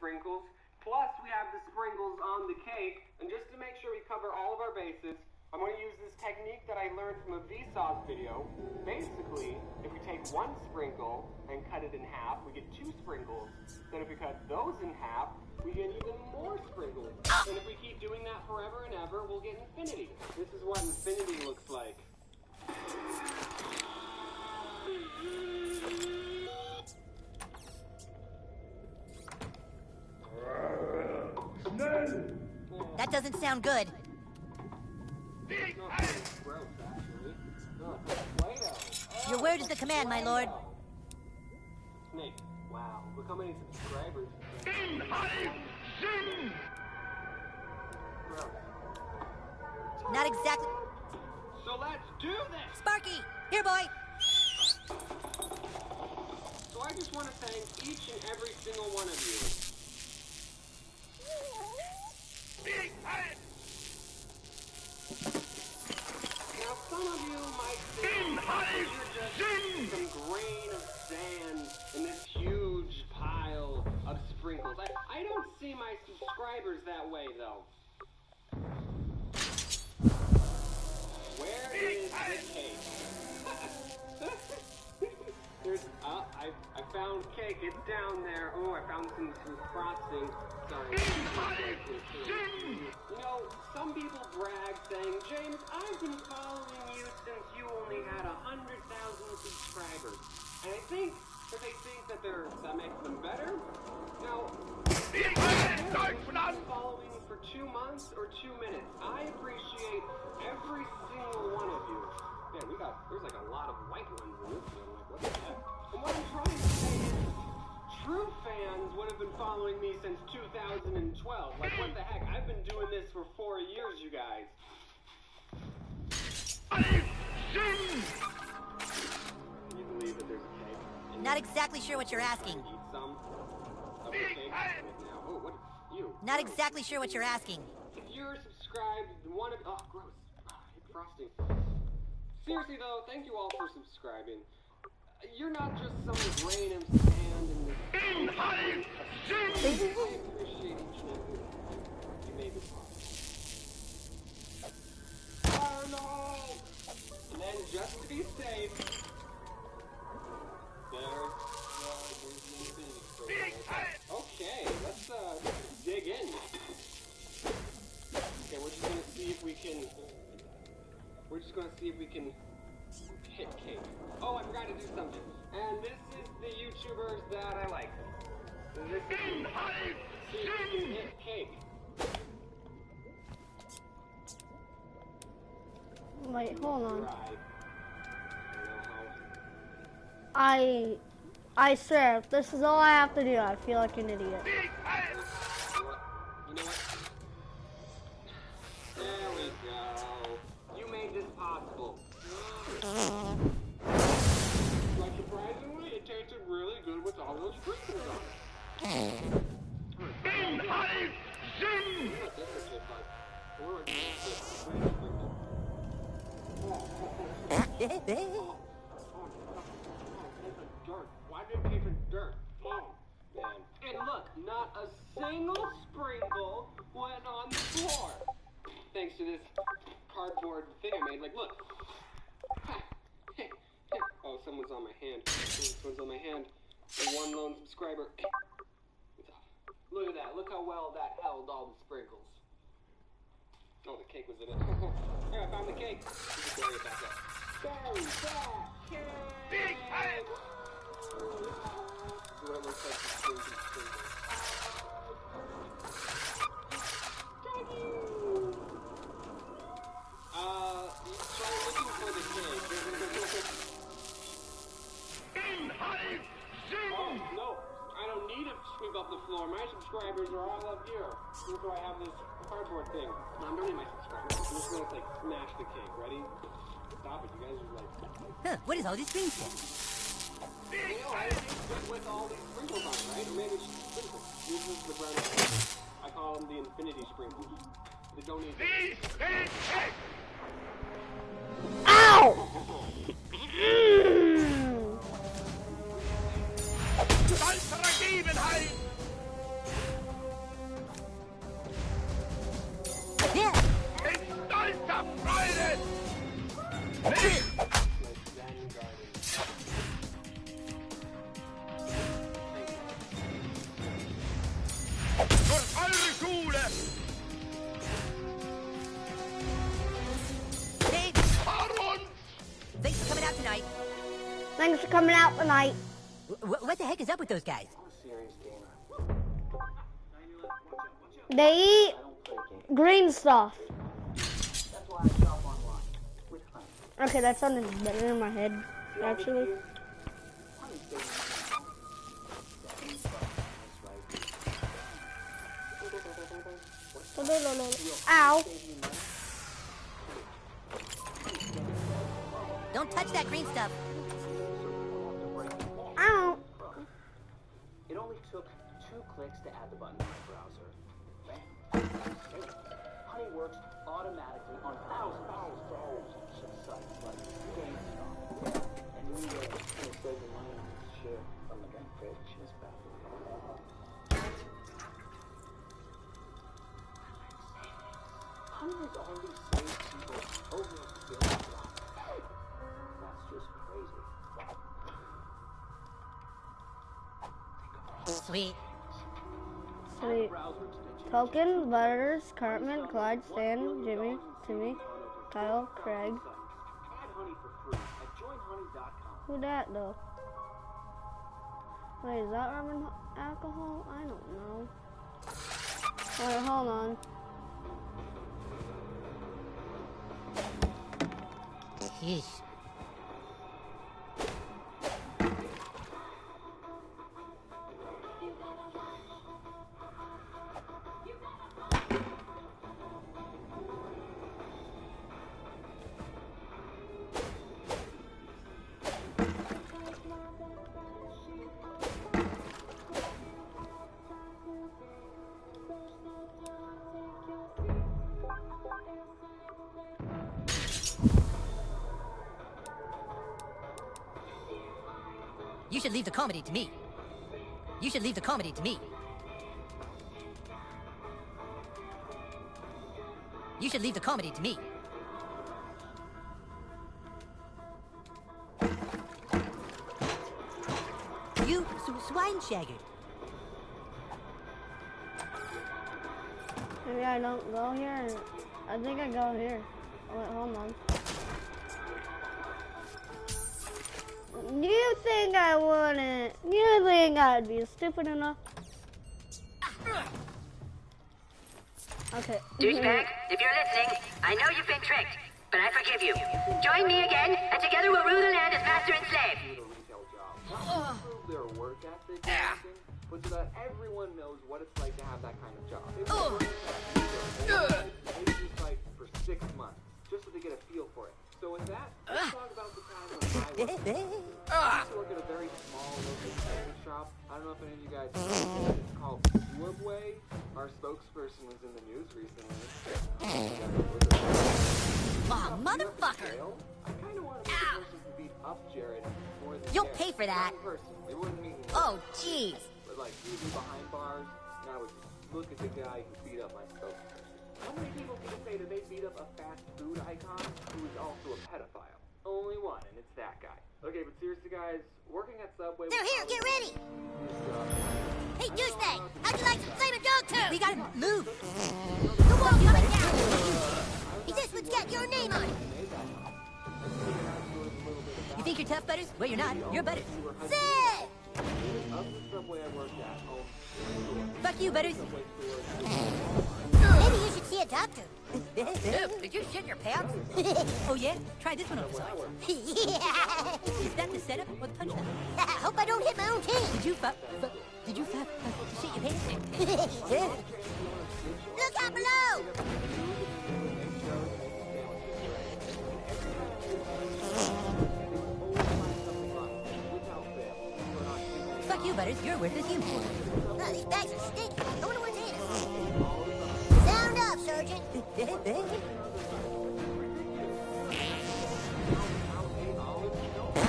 sprinkles. Plus, we have the sprinkles on the cake. And just to make sure we cover all of our bases, I'm going to use this technique that I learned from a Vsauce video. Basically, if we take one sprinkle and cut it in half, we get 2 sprinkles. Then if we cut those in half, we get even more sprinkles. And if we keep doing that forever and ever, we'll get infinity. This is what infinity looks like. That doesn't sound good. Your word is the command, my lord. Snake, wow, look how many subscribers. Not exactly. So let's do this! Sparky! Here, boy! So I just want to thank each and every single one of you. Now some of you might think you're just some grain of sand in this huge pile of sprinkles. I don't see my subscribers that way though. Where is the cake? I found cake. It's down there. Oh, I found some frosting. Sorry. You know, some people brag saying, James, I've been following you since you only had 100,000 subscribers. And I think that they think that that makes them better. Now, I've been following for 2 months or 2 minutes. I appreciate every single one of you. Man, there's like a lot of white ones in this one. Like, what the heck? And what I'm trying to say is, true fans would have been following me since 2012. Like, what the heck? I've been doing this for 4 years, you guys. Can you believe that there's a cake? Not exactly sure what you're asking. Eat some of the cake right now. Oh, what? You. Not exactly sure what you're asking. If you're subscribed, oh, gross. I hate frosting. Seriously though, thank you all for subscribing. You're not just some grain of sand in this. I appreciate each and every one. You made this possible. Oh no! And then just to be safe, there's the infinity. Okay, let's dig in. Okay, we're just gonna see if we can. We're just gonna see if we can hit cake. Oh, I forgot to do something. And this is the YouTubers that I like. This is hit cake. Wait, hold on. Right. I swear, if this is all I have to do, I feel like an idiot. You know what? There we go. You made this possible. Like, surprisingly, it tasted really good with all those sprinkles on it. Why did it taste like dirt? Oh, man. And look, not a single sprinkle went on the floor. Thanks to this cardboard thing I made. Like, look. Oh, someone's on my hand. Someone's on my hand. The one lone subscriber. Look at that. Look how well that held all the sprinkles. Oh, the cake was in it. Here, I found the cake. You can bury it back up. Bury that cake! Big cake! This is what it looks like to sprinkle. Thank you! Try looking for the cake. Oh, no. I don't need to sweep up the floor. My subscribers are all up here. Look where I have this cardboard thing. No, I'm really my subscribers. I'm just gonna, like, smash the cake. Ready? Stop it. You guys are like... Huh, what is all this green stuff? You know, I think with all these sprinkles on it, right? Or maybe it's sprinkles. This is the brown. I call them the infinity sprinkles. They don't need... Ow! Ride it! Hey, thanks for coming out tonight. Thanks for coming out tonight. What the heck is up with those guys? They eat green stuff. Okay, that sounded better in my head, actually. Ow. Don't touch that green stuff. Ow. It only took 2 clicks to add the button to my browser. Bam. Honey works automatically on thousands of sites like GameStop and new ways to save the money on this shit from the drink fridge is bad. Honey has already saved people over $1 billion. That's just crazy. Sweet. Sweet. Token, Butters, Cartman, Clyde, Stan, Jimmy, Timmy, Kyle, Craig. Who that though? Wait, is that rubbing alcohol? I don't know. Wait, hold on. Yeesh. You should leave the comedy to me. You should leave the comedy to me. You should leave the comedy to me. You swine shagger. Maybe I don't go here. I think I go here. Oh, wait, hold on. You think I wouldn't? You think I'd be stupid enough? Okay. Douchebag, if you're listening, I know you've been tricked, but I forgive you. Join me again, and together we'll rule the land as master and slave. Improve their work ethic and everything, but so that everyone knows what it's like to have that kind of job. Maybe just like for 6 months, just so they get a feel for it. So with that, let's talk about the time when I used to work at a very small local candy shop. I don't know if any of you guys know it. It's called Woodway. Our spokesperson was in the news recently. Oh, motherfucker! I kind of want to be the person who beat up Jared more than You'll Jared. pay for that. One person. It wasn't me. Oh, jeez. But like, he was behind bars, and I would look at the guy who beat up my spokesperson. How many people can say that they beat up a fast food icon who is also a pedophile? Only one, and it's that guy. Okay, but seriously, guys, working at Subway... They're here, get ready! Hey, douchebag! How'd you like some flaming dog too? We gotta move! The wall's coming down! Is this what's got your name on it? You think you're tough, Butters? Well, you're not. You're Butters. Sit! Fuck you, Butters. Maybe you should see a doctor. Did you shit your pants? Oh, yeah? Try this one on the side. Yeah. Is that the setup or the punchline? I hope I don't hit my own team. Did you shit your pants? Look out below! Fuck you, Butters. You're a worthless human. Oh, these bags are stinky. I wonder what's in them. Sound up, Sergeant. You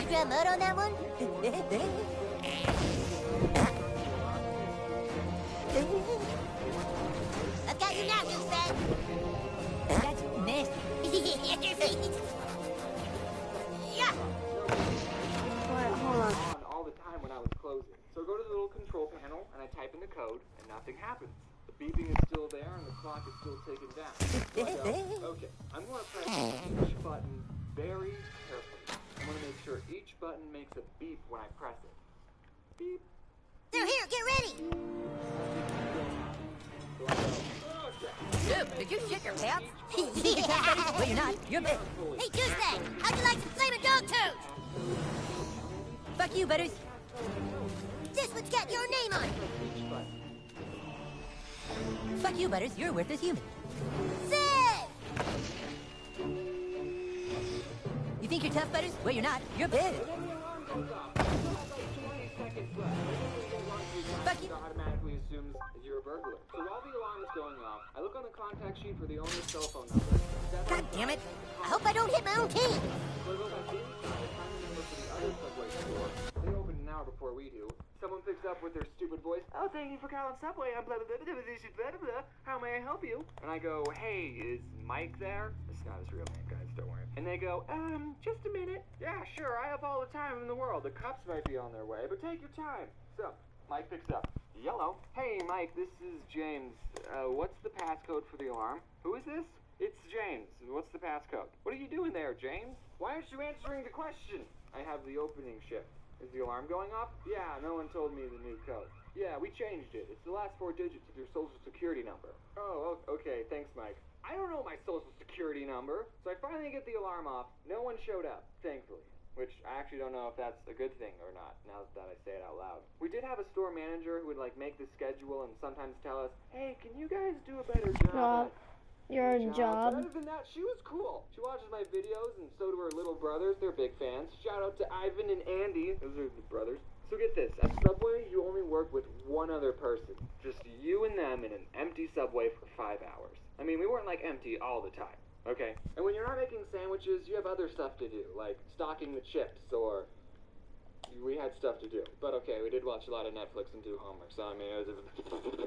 grab mud on that one? I've got you now, douchebag. That's nasty. and I type in the code, and nothing happens. The beeping is still there, and the clock is still ticking down. So I go, okay, I'm going to press each button very carefully. I'm going to make sure each button makes a beep when I press it. Beep. They're here, get ready! So I go, okay. Dude, did you shit your pants? Well, you're not. You're big. Hey, douchebag! How'd you like some flaming dog toes? Fuck you, Butters. This one's got your name on it. Fuck you, Butters. You're a worthless human. Sick! You think you're tough, Butters? Well, you're not. You're big. Fuck you. Automatically assumes you're a burglar. So while the alarm is going off, I look on the contact sheet for the owner's cell phone number. God damn it. I hope I don't hit my own team. So I go back inside, find the number for the other Subway store. They open an hour before we do. Someone picks up with their stupid voice. Oh, thank you for calling Subway. I'm blah, blah, blah, blah, blah, blah, blah, blah. How may I help you? And I go, hey, is Mike there? This is not his real name, guys. Don't worry. And they go, just a minute. Yeah, sure. I have all the time in the world. The cops might be on their way, but take your time. So, Mike picks up. Yellow. Hey, Mike, this is James. What's the passcode for the alarm? Who is this? It's James. What's the passcode? What are you doing there, James? Why aren't you answering the question? I have the opening shift. Is the alarm going off? Yeah, no one told me the new code. Yeah, we changed it. It's the last 4 digits of your social security number. Oh, okay. Thanks, Mike. I don't know my social security number. So I finally get the alarm off. No one showed up, thankfully. Which I actually don't know if that's a good thing or not, now that I say it out loud. We did have a store manager who would, make the schedule and sometimes tell us, hey, can you guys do a better job at Your job. But other than that, she was cool. She watches my videos, and so do her little brothers. They're big fans. Shout out to Ivan and Andy. Those are the brothers. So get this. At Subway, you only work with one other person. Just you and them in an empty Subway for 5 hours. I mean, we weren't, empty all the time. Okay? And when you're not making sandwiches, you have other stuff to do, like stocking the chips, or we had stuff to do. But okay, we did watch a lot of Netflix and do homework, so I mean,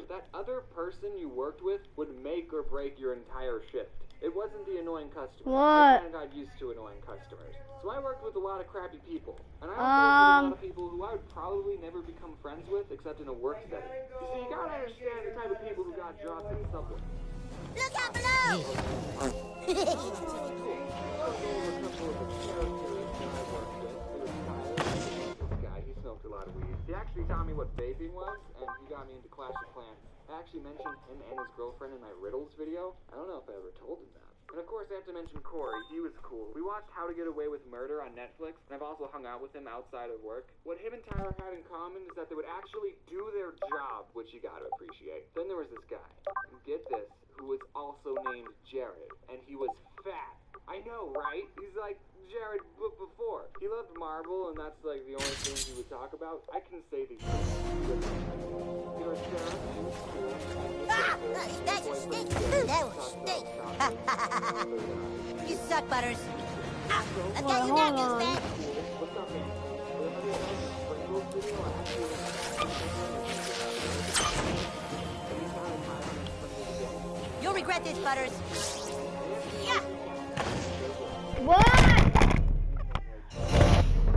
that other person you worked with would make or break your entire shift. It wasn't the annoying customer. I kind of got used to annoying customers. So I worked with a lot of crappy people. And I also worked with a lot of people who I would probably never become friends with, except in a work setting. You see, you gotta understand the type of people who got jobs in the Subway. Look out below! He smoked a lot of weed. He actually taught me what vaping was, and he got me into Clash of Clans. I actually mentioned him and his girlfriend in my Riddles video. I don't know if I ever told him that. And of course, I have to mention Corey. He was cool. We watched How to Get Away with Murder on Netflix, and I've also hung out with him outside of work. What him and Tyler had in common is that they would actually do their job, which you gotta appreciate. Then there was this guy, and get this, who was also named Jared, and he was fat. I know, right? He's like Jared before. He loved marble, and that's the only thing he would talk about. I can say these things. You're Jared, he was cool. That's a steak. That was steak. You suck, Butters. I've got you now, douchebag. What's up, man? You'll regret this, Butters. Yeah. What?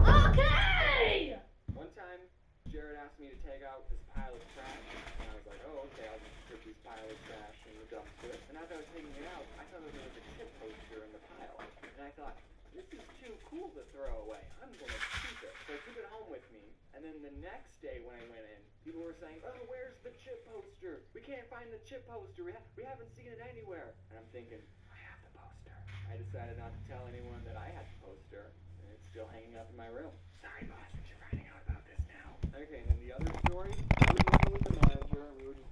Okay! One time, Jared asked me to take out this pile of trash, and I was like, oh, okay, I'll just put this pile of trash in the dumpster. And as I was taking it out, I thought there was a chip poster in the pile. And I thought, this is too cool to throw away. I'm going to keep it. So I took it home with me. And then the next day when I went in, people were saying, oh, where's the chip poster? We can't find the chip poster. We haven't seen it anywhere. And I'm thinking, I have the poster. I decided not to tell anyone that I had the poster. And it's still hanging up in my room. Sorry, boss, but you're finding out about this now. Okay, and then the other story, I was working with the manager, and we were just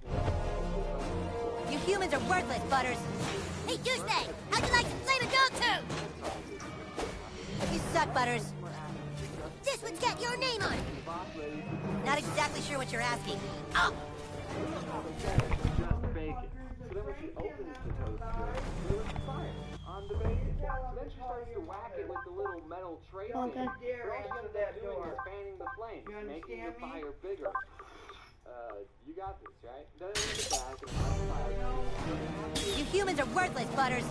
You humans are worthless, Butters. Hey, douchebag! How'd you like some flaming dog toes? You suck, Butters. This one's got your name on it. Not exactly sure what you're asking. Oh! just bacon. So then when she opens the toaster, there was fire on the bacon. So then she starts to whack it with the little metal tray thing. Okay. But all she ends up doing is fanning the flames, making the fire bigger. You got this, right? Then I look back and I'm fire. You humans are worthless, Butters.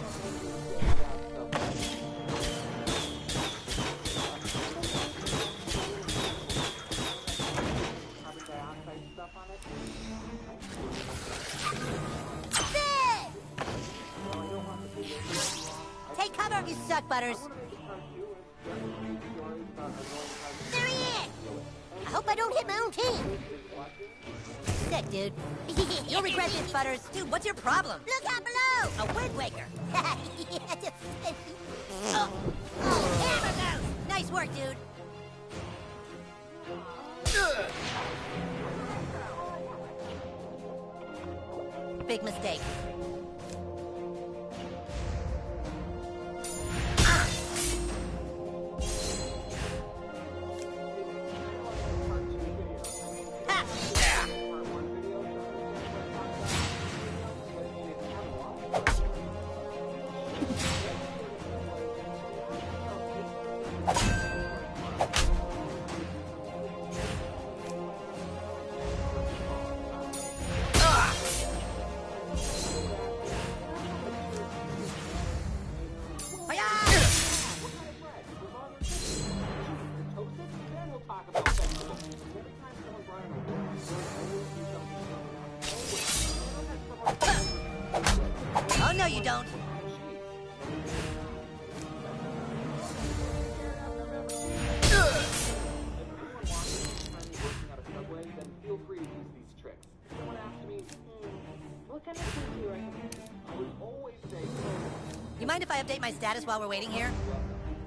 Carbon dioxide stuff on it. suck, Butters. There he is! I hope I don't hit my own team. Sick, dude. You'll regret this, Butters. Dude, what's your problem? Look out below! A wind waker. Hammer those! Nice work, dude. Big mistake. Oh, no, you don't. Feel free to use these tricks. Someone asked me, what kind of food do you recommend? I would always say, You mind if I update my status while we're waiting here?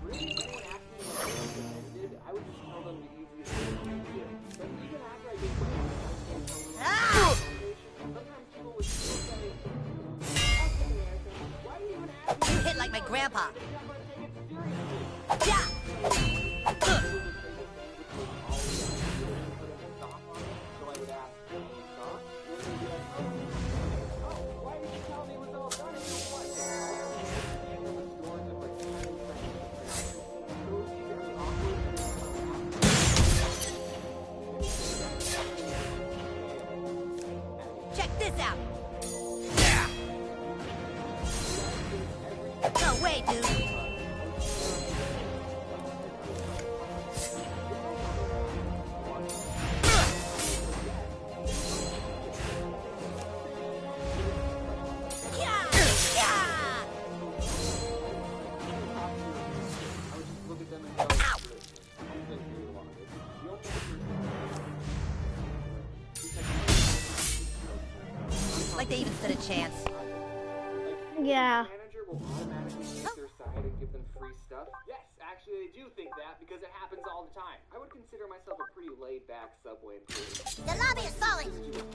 really, anyone asked me what I recommended, I would just tell them the easiest thing to do. But even after I gave them Ah! sometimes people would still say, why do you even ask me? You hit like my grandpa. I'm gonna take it seriously. Yeah! Check this out. No way, dude. Like they even stood a chance. Yeah. Manager will automatically take their side and give them free stuff. Yes, actually, I do think that because it happens all the time. I would consider myself a pretty laid-back Subway employee. The lobby is falling. Even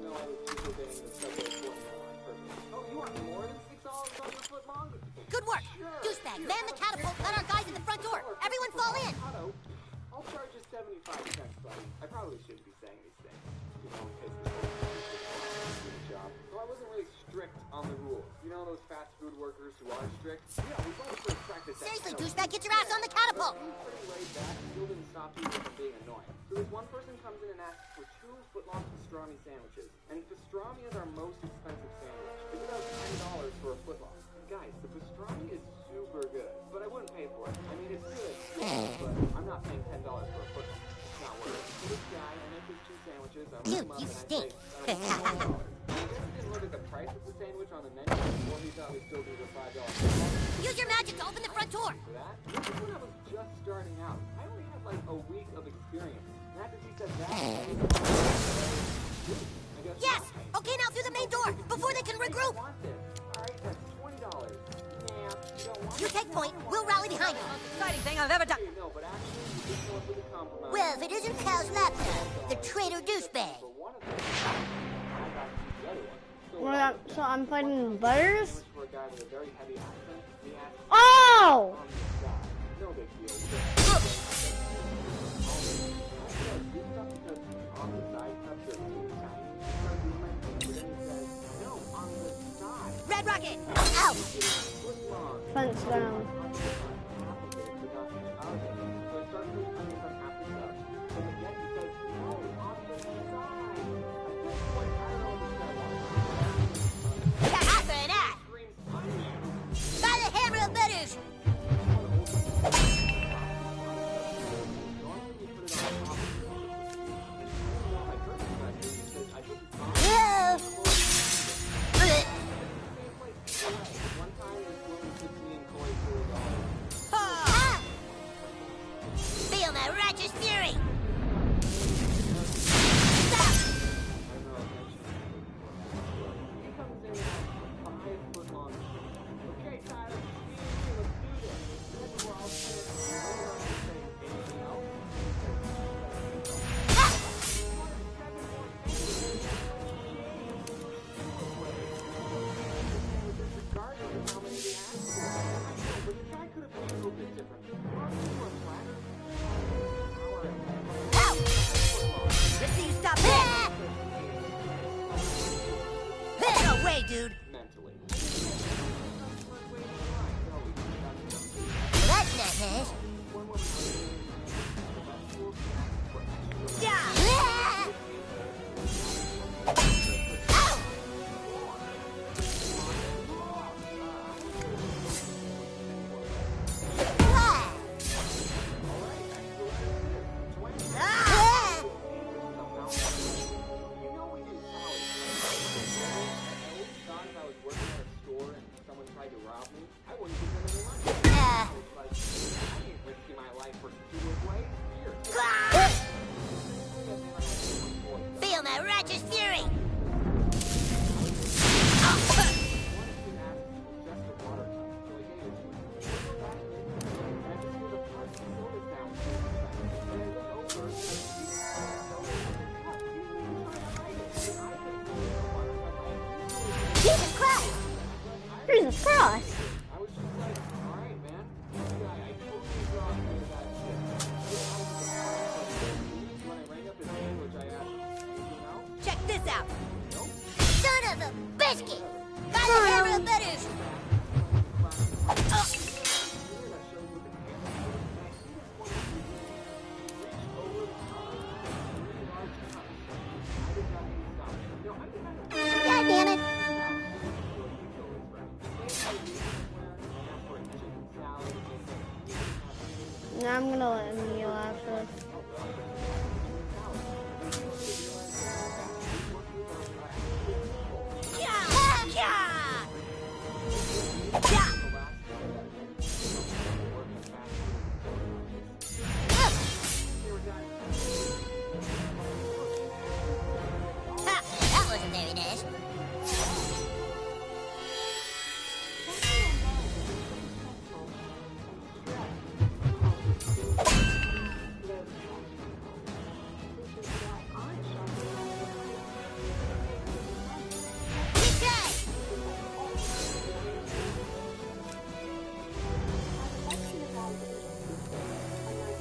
though I was disobeying the Subway formula on purpose. Oh, you want more than $6 on your foot long? Good work. Douchebag, man the catapult. Let our guys in the front door. Everyone fall in. Otto, I'll charge you 75 cents, buddy. I probably shouldn't be saying these things. You know, in case the job. So I wasn't really strict on the rules. You know those fast food workers who are strict? Yeah, we both sort of practice that. Seriously, douchebag, get your ass on the catapult. Being pretty laid back still didn't stop people from being annoying. So this one person comes in and asks for 2 foot-long pastrami sandwiches. And pastrami is our most expensive sandwich. It's about $10 for a foot-long. And guys, the pastrami is super good. But I wouldn't pay for it. I mean, it's good, but I'm not paying $10 for a foot-long. It's not worth it. So this guy, I make his 2 sandwiches, I Dude, whip them up, you and stink. I say, $4. I guess he didn't look at the price of the sandwich on the menu, or he thought we still do the $5. Use your magic to open the front door. For that, this is when I was just starting out. I only had like a week of experience. And after he said that, I guess Yes. Okay, now through the main door before they can regroup. I want this. Alright, that's $20. Yeah, you don't want You take point. We'll rally behind you. Exciting thing I've ever done. it? No, but actually, you just went with a compromise. Well, if it isn't Cal's laptop, the traitor douchebag. For one of them, I got to use the other one. So, Well, so I'm fighting Butters? for a guy with a very heavy accent, he asked Oh! on the side. No big deal. On the side cups are too tiny. But then he says, no, on the side. Red Rocket. Ow. Foot long. Fence down. Yeah, after that. By the hammer of Butters. Whoa. No way, dude. Mentally. Well, that's not nice. Yeah. Feel my righteous fury! Jesus Christ! Jesus Christ! I was just like, alright, man. I totally dropped into that shit. When I rang up his sandwich, I asked, anything else? Check this out! Nope. Son of a biscuit! By the hammer of Butters! God damn it! Now I'm gonna let him kneel after. That wasn't very nice.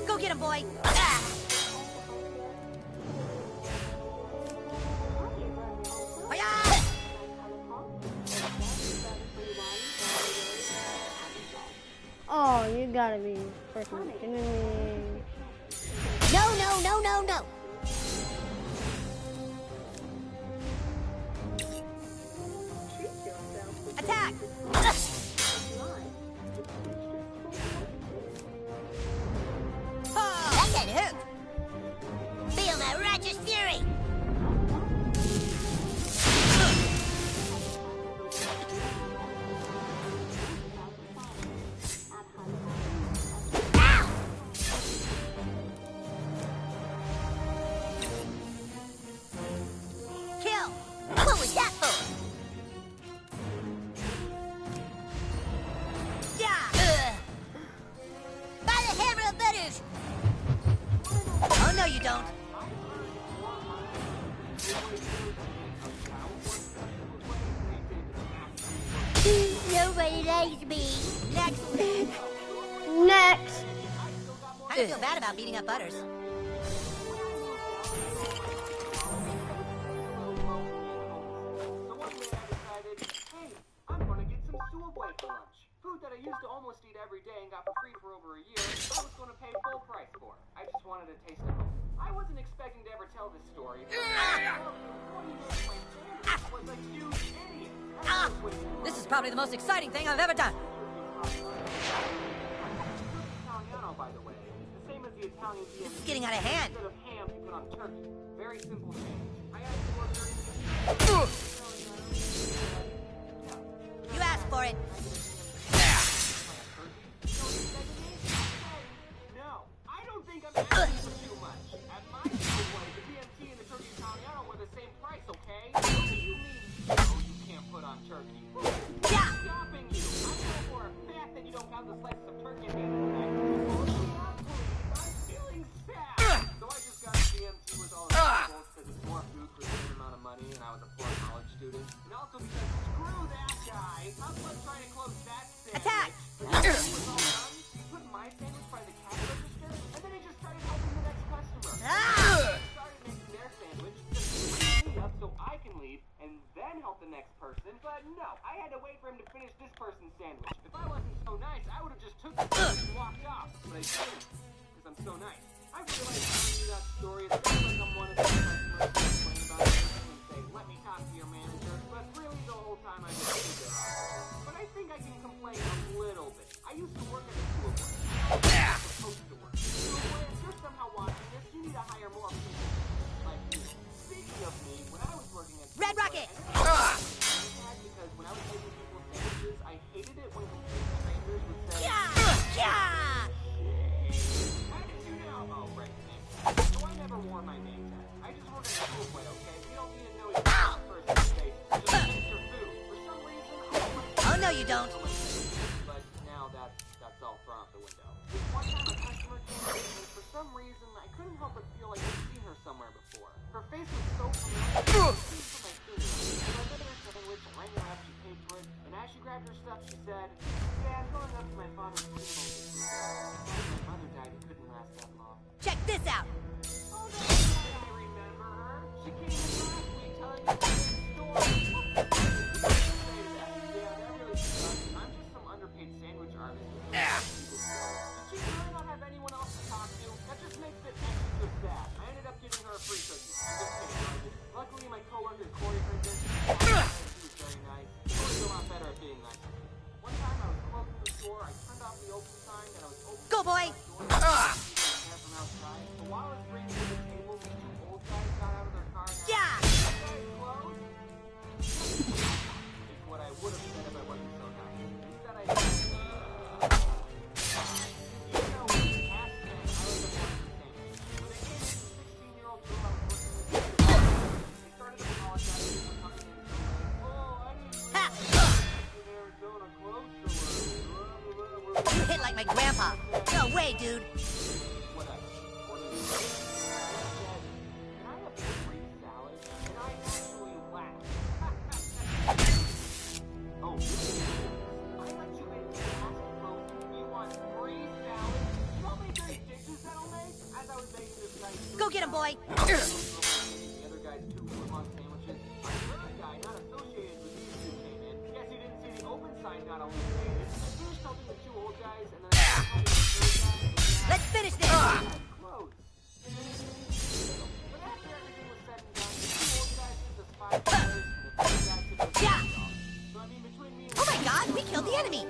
Go get him, boy! Oh, you gotta be freaking kidding me. No, no, no, no, no! Attack! Oh, that got hooked! Feel my righteous fury! Ow! Kill! What was that for? Yeah! By the hammer of Butters! Oh, no, you don't. Nobody likes me. Next. Next! I don't feel bad about beating up Butters. So one day I decided, hey, I'm gonna get some suabway for lunch. Food that I used to almost eat every day and got for free for over a year, I was gonna pay full price for. I just wanted a taste of it. I wasn't expecting to ever tell this story, but was a huge idiot. This is probably the most exciting thing I've ever done. Italiano, by the way. The same as the Italian This is getting out of hand. Instead of ham, you put on turkey. Very simple change. I asked for You asked for it. No, I don't think I'm asking for too much. At my way, the BMT and the turkey Italiano were the same price, okay? What do you mean? No, you can't put on turkey. Yeah. I'm stopping you. I know for a fact that you don't have the slices of turkey in hand. I'm feeling sad. So I just got the BMT with all the vegetables because it's more food for the same amount of money, and I was a poor college student. And also because screw that guy. I'm not trying to close that sandwich. Attack! When it was all done, he put my sandwich by the cash register, and then he just started helping the next customer. They started making their sandwich, just cleaning me up so I can leave and then help the next person, but no, I had to wait for him to finish this person's sandwich. If I wasn't so nice, I would have just took the sandwich and walked off, but I didn't, because I'm so nice. I realized telling you that story, it sounds like I'm one of the customers who complain about it and say, let me talk to your manager, but really the whole time I just stood there. But I think I can complain a little bit. I used to work at a school board. I'm supposed to work. So if you're somehow watching this, you need to hire more people. Like me. Speaking of me, when I was working at Red Rocket! Because when I was making people sandwiches, I hated it when complete strangers would say, Yeah! how did you know? Oh, right, name tag. So I never wore my name tag. I just work at a school play, okay? We don't need to know each other's person's face. Just taste your food. For some reason, I don't like Oh, no, you don't. but now that's all thrown out the window. This one time a customer came in and for some reason I couldn't help but feel like I'd seen her somewhere before. Her face was so familiar. So I gave her a sandwich, I rang her up, she paid for it, and as she grabbed her stuff, she said, yeah, I'm going up to my father's funeral this weekend. My mother died, it couldn't last that long. Check this out. Oh, that's why I remember her. She came in last week telling me the same story. Yeah, that really sucks. I'm just some underpaid sandwich artist. Did she really not have anyone else to talk to? That just makes it extra sad. I ended up giving her a free cookie. I'm just kidding, Margaret. Luckily, my coworker Corey heard this. He was very nice. Corey's a lot better at being nice. One time I was closing the store, I turned off the open sign, and I was opening Go, boy! the door from outside. But while I was bringing to the table, these two old guys got out of their car and asked, Yeah! "You guys closed?" Is what I would have said if I wasn't so nice. Instead, I said, even though when he asked them, I was the one who came. When they gave me the 16-year-old girl I was working with, they started apologizing for coming in so late. Oh, I didn't Ha! realize in Arizona closed so early. You hit like my grandpa. No way, dude. Whatever. What do you think? I said, can I have free salad? And I actually laughed. Oh, I let you in fast food. You want free salad? You know how many dirty dishes that'll make? As I was making this nice Go get him, boy. the other guy's 2 foot-long sandwiches, a third guy not associated with these two came in. Yes, he didn't see the open sign got eliminated. I finished helping the 2 old guys, and then I started helping the third guy. Let's finish this. Close. But after everything was said and done, the 2 old guys took us $5 and the third guy took us $5. Yeah. So I mean, between me and Oh my God, we killed the enemy.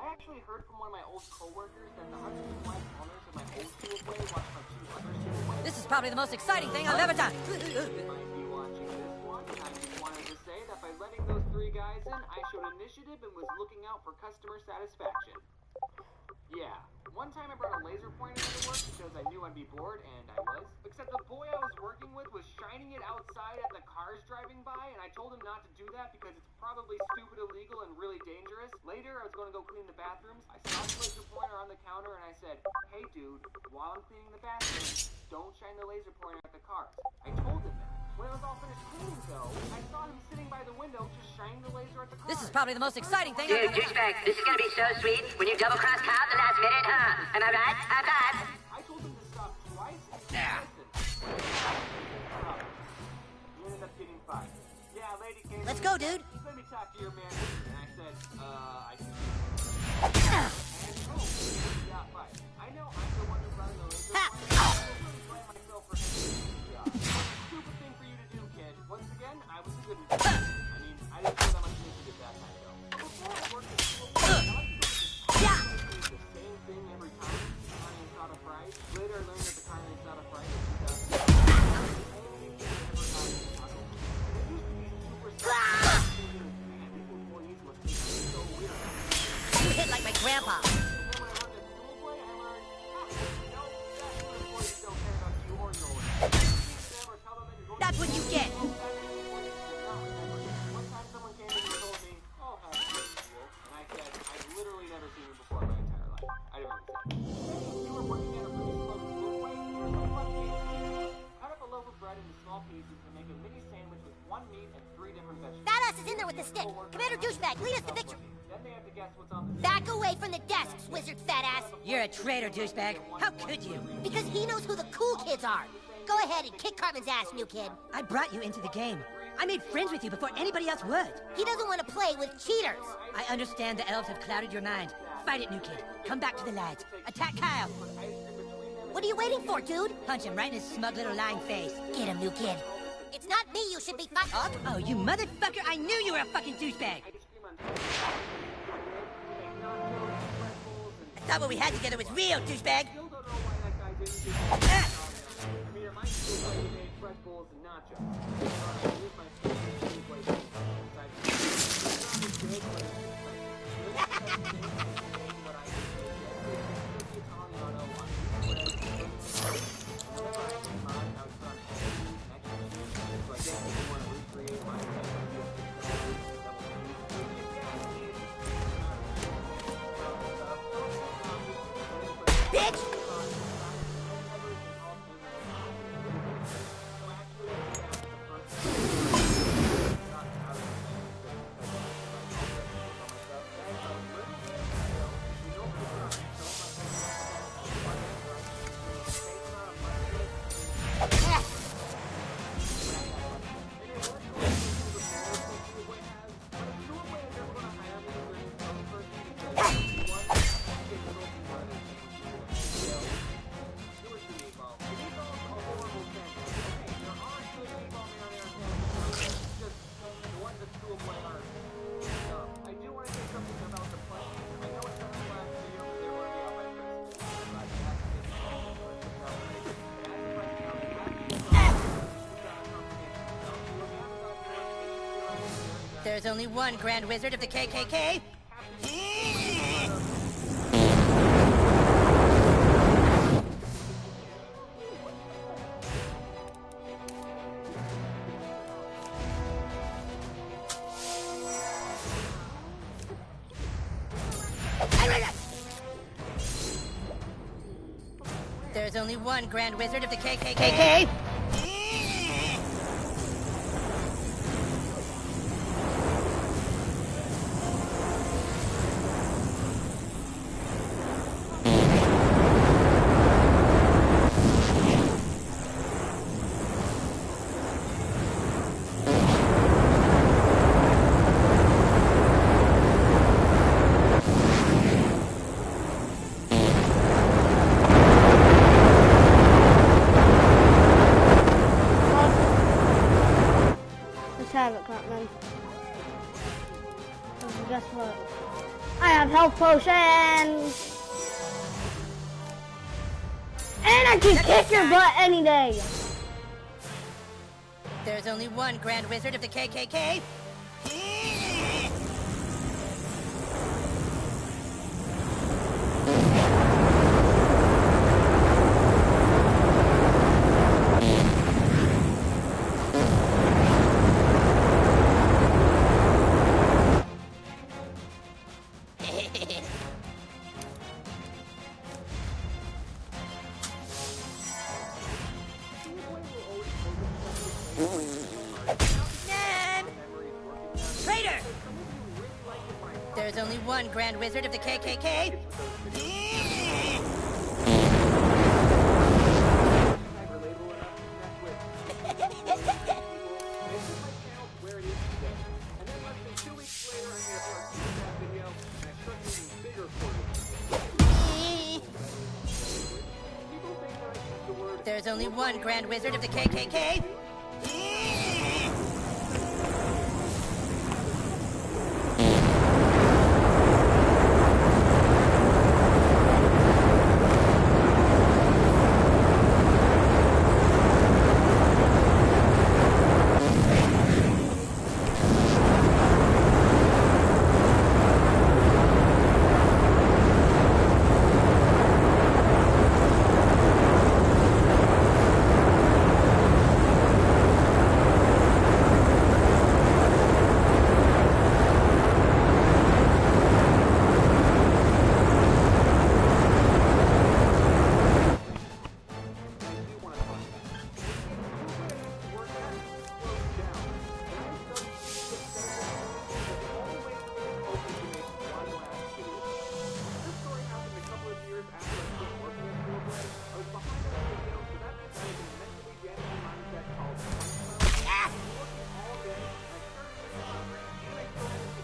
I actually heard from one of my old coworkers that the husband and wife owners of my old school play watched my 2 other school plays. This is probably the most exciting thing I've ever done. Might be watching this one, and I just wanted to say that by letting those 3 guys in, I showed initiative and was looking out for customer satisfaction. Yeah, one time I brought a laser pointer into work because I knew I'd be bored, and I was. Except the boy I was working with was shining it outside at the cars driving by, and I told him not to do that because it's probably stupid, illegal, and really dangerous. Later, I was going to go clean the bathrooms. I saw the laser pointer on the counter, and I said, hey dude, while I'm cleaning the bathroom, don't shine the laser pointer at the cars. I told him that. When I was all finished cleaning, though, I saw him sitting by the window just shining the laser at the cars. This is probably the most exciting thing Dude, I've ever done. douchebag, this is gonna be so sweet when you double-cross Kyle at the last minute, huh? Am I right? High five! I told him to stop twice, and he listened. He ended up getting fired. Yeah, lady came Let's in go, and said, dude. let me talk to your manager. And I said, I can. And boom, he got fired. I know I'm the one who brought the laser Ha! pointer. I don't really blame myself for him doing his job. Stupid thing for you to do, kid. Once again, I was a good one. I mean, I didn't show that much initiative that time, though. Before I worked at school, I like to do Yeah. the same thing every time. Carne asada fries. Later, I learned that the carne asada fries are 2000. Only thing I ever got in tacos. And it used to be super salty. Man, these employees must think I'm so weird. You hit like my grandpa. But then when I worked at school play, I learned, no, that's when employees don't care about you or your order. You can never tell them that you're going That's what you get. One time someone came in and told me, oh, have a nice school. And I said, I've literally never seen you before in my entire life. I didn't want to say. Hey, you were working at a really close school. Wait, here's some fun pieces. Cut up a loaf of bread into small pieces and make a mini sandwich with 1 meat and 3 different vegetables. Badass is in there with the stick. Commander Douchebag, lead us to victory. Then they have to guess what's on the Back away from the desks, wizard fat ass. You're a traitor, douchebag. How could you? Because he knows who the cool kids are. go ahead and kick Cartman's ass, new kid. I brought you into the game. I made friends with you before anybody else would. He doesn't want to play with cheaters. I understand the elves have clouded your mind. Fight it, new kid. Come back to the lads. Attack Kyle. What are you waiting for, dude? Punch him right in his smug little lying face. Get him, new kid. It's not me you should be fighting. Oh, you motherfucker. I knew you were a fucking douchebag. I thought what we had together was real, douchebag. There's only one Grand Wizard of the KKK. There's only one Grand Wizard of the KKK. Have it, Cartman. Guess what? I have health potions! And I can kick your butt any day! There's only one Grand Wizard of the KKK. There's only one Grand Wizard of the KKK. There's only one Grand Wizard of the KKK.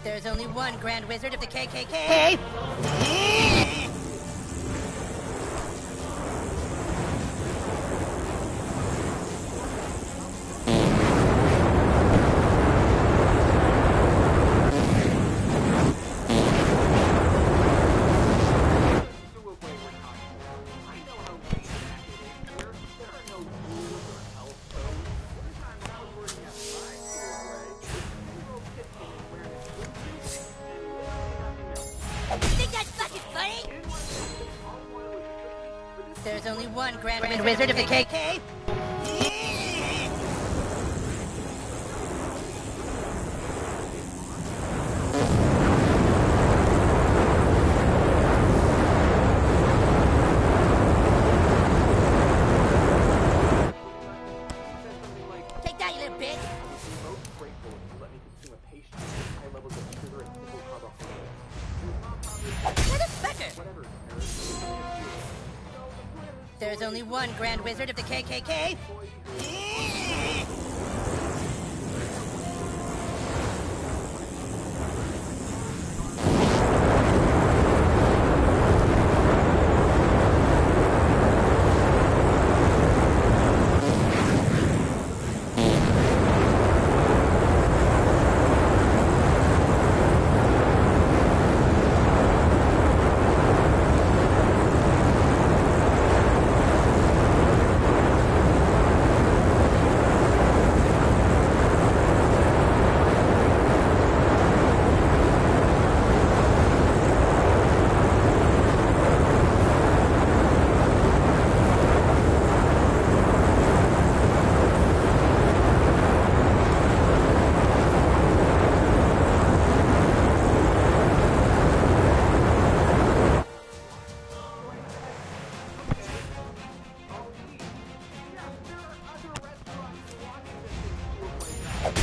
There's only one Grand Wizard of the KKK. Think that's fucking funny? There's only one Grand Wizard of the KKK. Take that, you little bitch. Most grateful if you let me consume a pastry with high levels of sugar and simple carbohydrates. Motherfucker! Whatever, nerd. There's only one Grand Wizard of the KKK.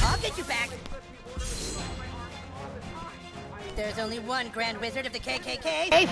I'll get you back. There's only one Grand Wizard of the KKK.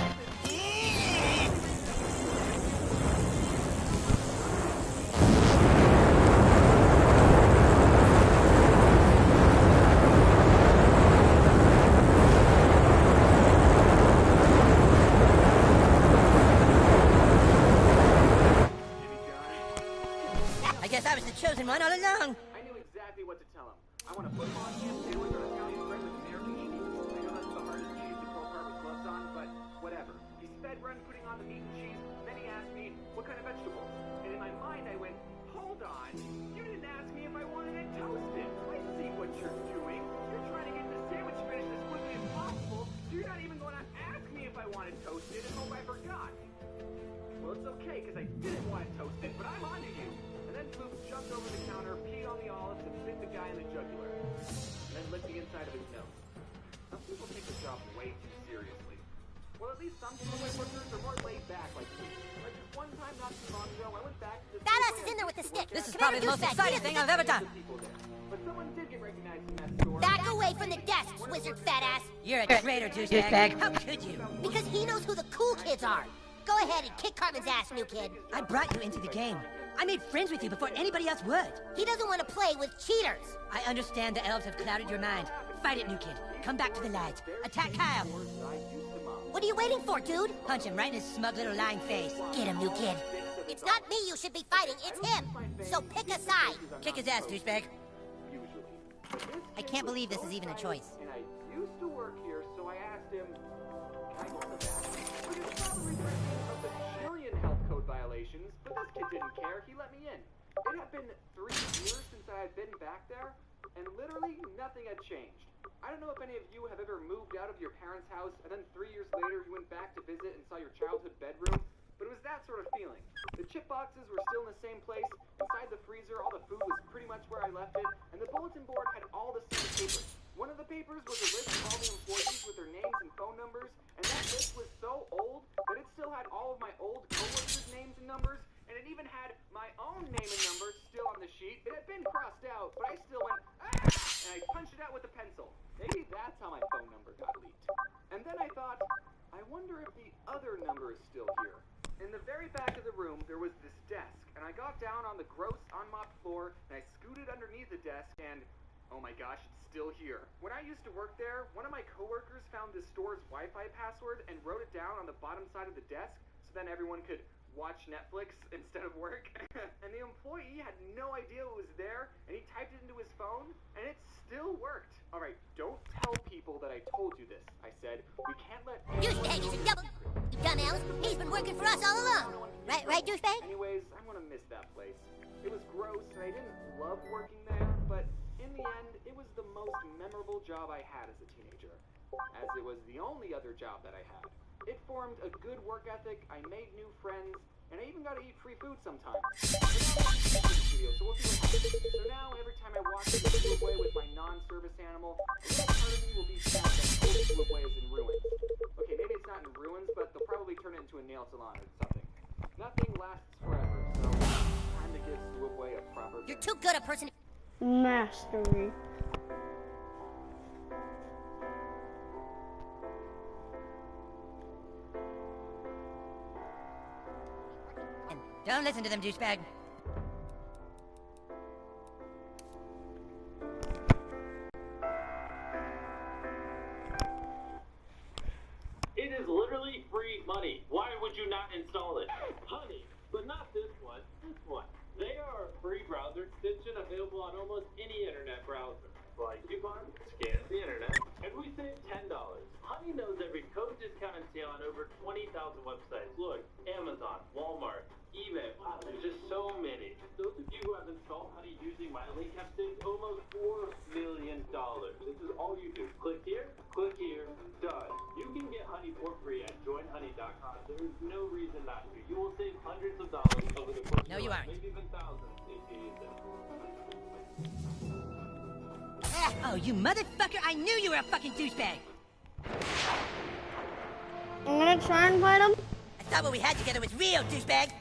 I guess I was the chosen one all along. I knew exactly what to tell him. I want a football ham sandwich or Italian bread with American cheese. I know that's the hardest cheese to pull apart with gloves on, but whatever. He sped run putting on the meat and cheese, then he asked me, what kind of vegetables? And in my mind I went, hold on, you didn't ask me if I wanted it toasted. I see what you're doing. You're trying to get the sandwich finished as quickly as possible, so you're not even going to ask me if I wanted toasted and hope I forgot. Well, it's okay, because I didn't want it toasted, but I'm onto you. And then Luke jumped over the counter, peed on the olives, and bit the guy in the jugular. And then licked the inside of his nose. Some people take the job way too seriously. Well, at least some subway workers are more laid back like me. Like this one time not too long ago, I went back to the... Badass is in there with the stick. This is probably the most exciting thing I've ever done. But someone did get recognized in that store. Back away from the desk, wizard fat ass. You're a traitor, douchebag. How could you? Because he knows who the cool kids are. Go ahead and kick Carmen's ass, new kid. I brought you into the game. I made friends with you before anybody else would. He doesn't want to play with cheaters. I understand the elves have clouded your mind. Fight it, new kid. Come back to the light. Attack Kyle. What are you waiting for, dude? Punch him right in his smug little lying face. Get him, new kid. It's not me you should be fighting, it's him. So pick a side. Kick his ass, douchebag. I can't believe this is even a choice. And I used to work here, so I asked him, can I go in the back? But it's probably of the jillion health code violations, but this kid didn't care. He let me in. It had been 3 years since I had been back there, and literally nothing had changed. I don't know if any of you have ever moved out of your parents' house, and then 3 years later you went back to visit and saw your childhood bedroom, but it was that sort of feeling. The chip boxes were still in the same place. Inside the freezer, all the food was pretty much where I left it, and the bulletin board had all the same papers. One of the papers was a list of all the employees with their names and phone numbers, and that list was so old that it still had all of my old coworkers' names and numbers, and it even had my own name and number still on the sheet. It had been crossed out, but I still went, ah! And I punched it out with a pencil. Maybe that's how my phone number got leaked. And then I thought, I wonder if the other number is still here. In the very back of the room, there was this desk, and I got down on the gross, unmopped floor, and I scooted underneath the desk, and Oh my gosh, it's still here. When I used to work there, one of my coworkers found this store's Wi-Fi password and wrote it down on the bottom side of the desk so then everyone could watch Netflix instead of work. And the employee had no idea it was there, and he typed it into his phone, and it still worked. All right, don't tell people that I told you this. I said, we can't let... Douchebag is a double... You dumbass. He's been working for us all along. Right, douchebag? Anyways, I'm gonna miss that place. It was gross, and I didn't love working there, but in the end, it was the most memorable job I had as a teenager, as it was the only other job that I had. It formed a good work ethic, I made new friends, and I even got to eat free food sometimes. So we'll see what happens. So now, every time I walk into the Subway with my non-service animal, a little part of me will be sad that the Subway is in ruins. Okay, maybe it's not in ruins, but they'll probably turn it into a nail salon or something. Nothing lasts forever, so time to give Subway a proper... You're too good a person... Mastery. And don't listen to them, douchebag. It is literally free money. Why would you not install it? Honey, but not this one. This one. They are a free browser extension available on almost any internet browser. Like coupon, scan the internet, and we save $10. Honey knows every code discount and sale on over 20,000 websites. Look, Amazon, Walmart, eBay. Wow, there's just so many. Those of you who have installed Honey using my link have saved almost $4 million. This is all you do. Click here, done. You can get Honey for free at joinhoney.com. There is no reason not to. You will save hundreds of dollars over the course of your life, maybe even thousands if you use it. Oh, you motherfucker! I knew you were a fucking douchebag! I'm gonna try and fight him. I thought what we had together was real, douchebag!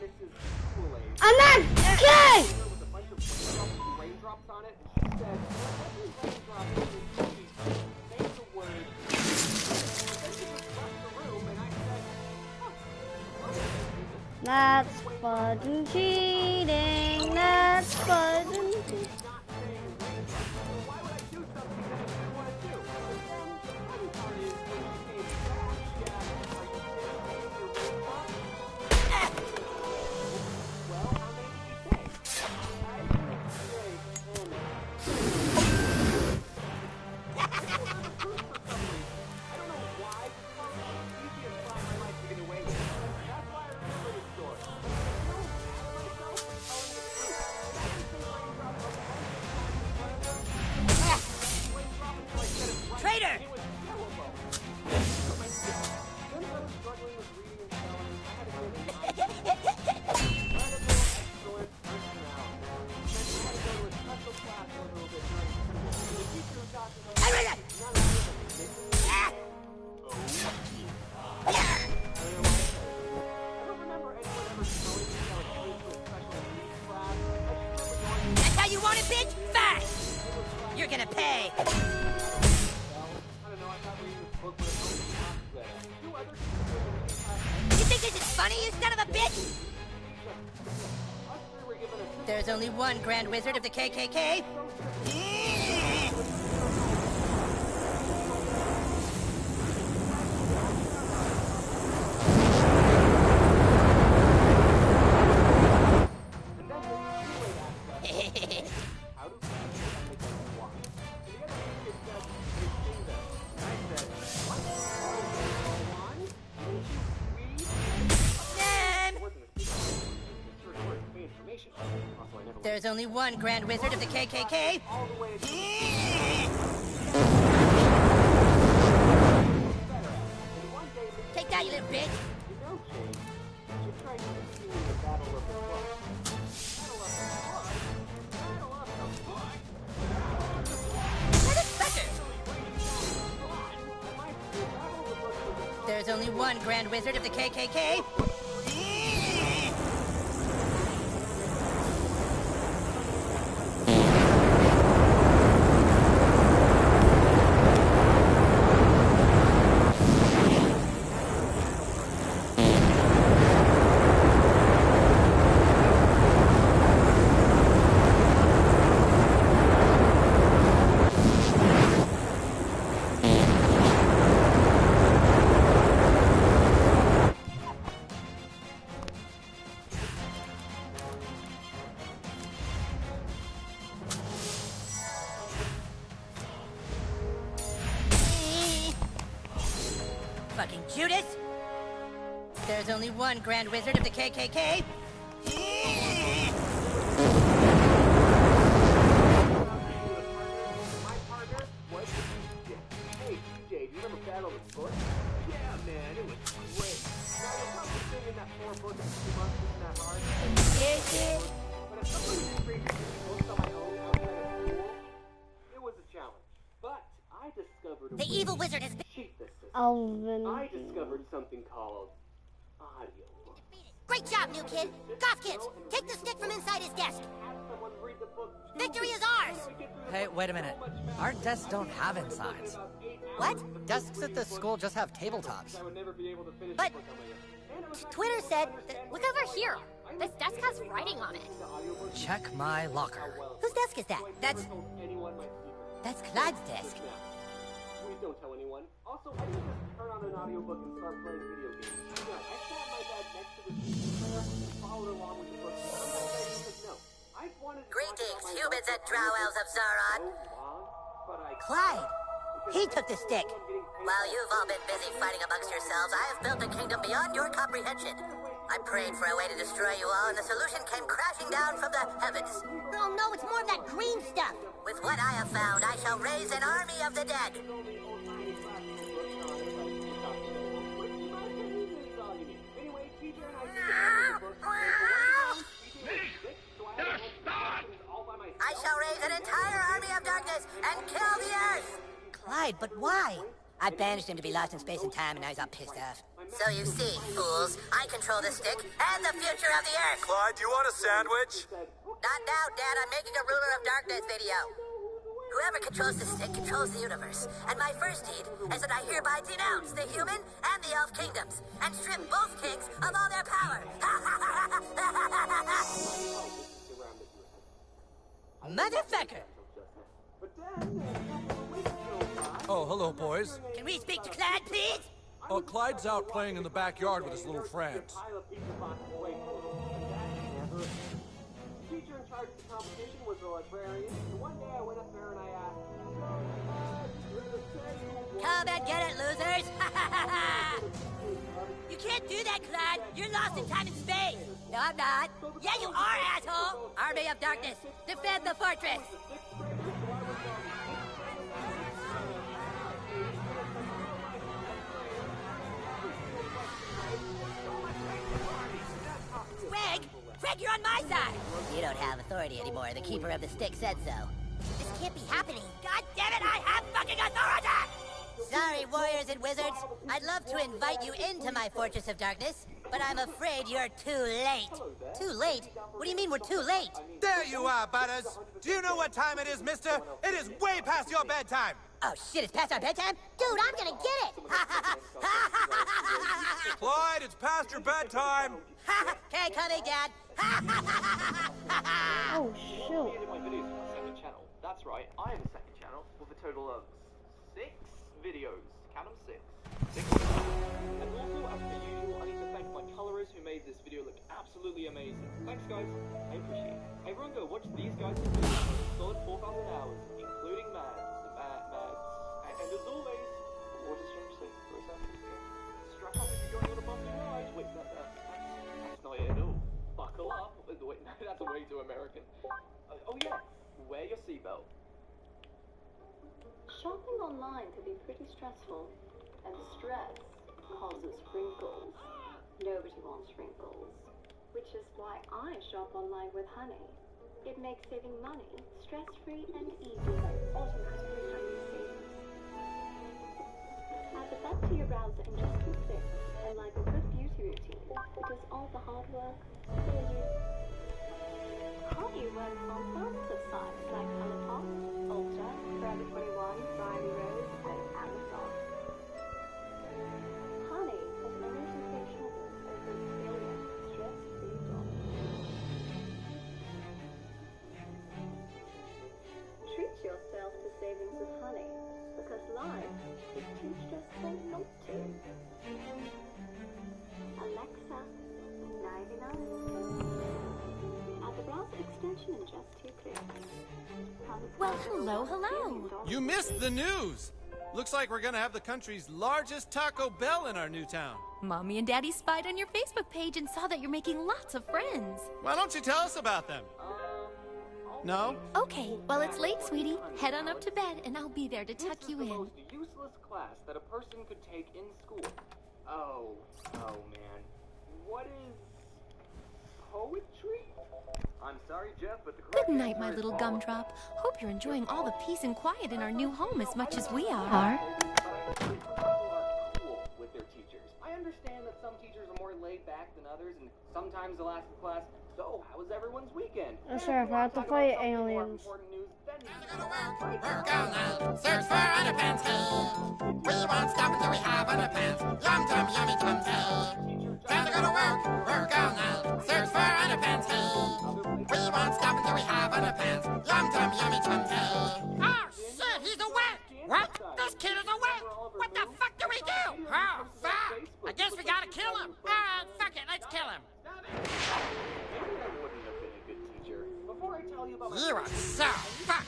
I'm not gay! With a bunch of raindrops on it, and she said, every raindrop is say the word. And then she just left the room, and I said, That's fucking cheating. That's fucking cheating. not saying raindrops. So why would I do something that I didn't want to do? But then the funny part is, when she came back, she asked, are you saying your raindrops? Well, how many did you say? I didn't say any. I don't know why, but it's probably the easiest spot in my life to get away with. That's why I remember this story. I don't mad at myself for telling the truth. I actually think raindrops are the raindrop until I said it right. Traitor! It was terrible. Since I was struggling with reading and spelling, I had to go to incredible, excellent personality. Then I had to go to a special class for a little bit during the teacher who taught me none of it. I don't remember anyone ever telling me I was going to a special English class. I just remember going That's how you want it, bitch? Fine! You're gonna pay! I don't know, I thought reading this book would have helped me not today. Two other teachers in the You think this is funny, you son of a bitch? us three were given a There's only one Grand Wizard of the KKK. how do people make them walk? And the other kid said, they've seen them. And I said, what? One? Didn't you read? It wasn't a secret. It's sure towards me information. Also, I never There's only one Grand Wizard of the KKK. all the way to Take that, you little bitch! you know, Jane, you tried to see the Battle of the Book. Battle of the Book? Battle of the Book? Motherfucker! There's only one Grand Wizard of the KKK. fucking Judas! There's only one Grand Wizard of the KKK. My partner was DJ. Hey, DJ, do you remember Battle of the Book? Yeah, man, it was great. Now, you're probably thinking that 4 books in 2 months isn't that hard. But if somebody created books on my own outside of school, it was a challenge. But I discovered The evil wizard has been... cheat the system. Alvin. I discovered something called audio. Great job, new kid. Goth kids, take the stick from inside his desk. Have someone read the book. Victory is ours. Hey, wait a minute. Our desks don't have insides. What? Desks at this school just have tabletops. I would never be able to finish But the book on my own. And it was Twitter said... Look over here. This desk has writing on it. Check my locker. Whose desk is that? That's anyone my secret. That's Clyde's desk. Please don't tell anyone. Also, I didn't just turn on an audiobook and start playing video games. No, I sat my dad next to the CD player and followed along with the book. Sometimes I just said no. I wanted to Greetings, humans and drow elves of Sauron. but I Clyde. He took the stick. While you've all been busy fighting amongst yourselves, I have built a kingdom beyond your comprehension. I prayed for a way to destroy you all, and the solution came crashing down from the heavens. Oh no, it's more of that green stuff. With what I have found, I shall raise an army of the dead. I shall raise an entire army of darkness and kill the earth. Clyde, but why? I banished him to be lost in space and time, and now he's all pissed off. So you see, fools, I control the stick and the future of the earth. Clyde, do you want a sandwich? Not now, Dad. I'm making a Ruler of Darkness video. Whoever controls the stick controls the universe. And my first deed is that I hereby denounce the human and the elf kingdoms and strip both kings of all their power. Motherfucker! Oh, hello, boys. Can we speak to Clyde, please? Oh, Clyde's out playing in the backyard with his little friends. The teacher in charge of the competition was the librarian, and one day I went up there and I asked, Come and get it, losers! You can't do that, Clyde! You're lost in time and space! No, I'm not. Yeah, you are, asshole! Army of Darkness, defend the fortress! Greg, you're on my side! You don't have authority anymore. The Keeper of the Stick said so. This can't be happening. God damn it, I have fucking authority! Sorry, warriors and wizards. I'd love to invite you into my Fortress of Darkness, but I'm afraid you're too late. Too late? What do you mean we're too late? There you are, Butters. Do you know what time it is, mister? It is way past your bedtime. Oh, shit, it's past our bedtime? Dude, I'm gonna get it! Clyde, it's past your bedtime. Okay, coming, Dad. Oh, shoot. my videos on my second channel. That's right, I have a second channel with a total of 6 videos. Count them 6. 6 And also, as per usual, I need to thank my colorers who made this video look absolutely amazing. Thanks, guys. I appreciate it. Everyone go watch these guys' videos for a solid 4,000 hours, including Mads. And as always, what does James say? Strap up if you're going on a bumpy ride. Wait, that's not it at all. Buckle up. Wait, no, that's way too American. Oh yeah, wear your seatbelt. Shopping online can be pretty stressful, and stress causes wrinkles. Nobody wants wrinkles, which is why I shop online with Honey. It makes saving money stress-free and easy, automatically Honey savings. Add the back to your browser in just 2 clicks, and like a good beauty routine, it does all the hard work for you. Honey works on thousands of sites like Colourpop, Ulta, Forever 21, Brian Rose, and Amazon. Honey has managed to save shoppers over $1 billion stress-free dollars. Treat yourself to savings with Honey, because life is too stressful not to. Alexa, 99. Add the browser extension in just 2 clicks. Well, hello. You missed the news. Looks like we're gonna have the country's largest Taco Bell in our new town. Mommy and Daddy spied on your Facebook page and saw that you're making lots of friends. Why don't you tell us about them? No? Okay, well, it's late, sweetie. Head on up to bed, and I'll be there to tuck you in. This is the most useless class that a person could take in school. Oh man. What is poetry? I'm sorry, Jeff, but the correct Good night, my answer is little all. gumdrop. Hope you're enjoying all the peace and quiet in our new home as much as we are. With their teachers. I understand that some teachers are more laid back than others, and sometimes they'll ask the class, so how was everyone's weekend? Sure, if I have to fight aliens. Work all night, search for underpants, hey. We won't stop until we have underpants. Yum, tum, yummy, tum, hey. Time to go to work, work all night, search for underpants, hey. We won't stop until we have underpants. Yum, tum, yummy, tum, hey. Oh, shit, he's a wet. What? This kid is a wet. What the fuck do we do? Oh, fuck. I guess we gotta kill him. Alright, fuck it, let's kill him. Before I tell you about You are so fucked. I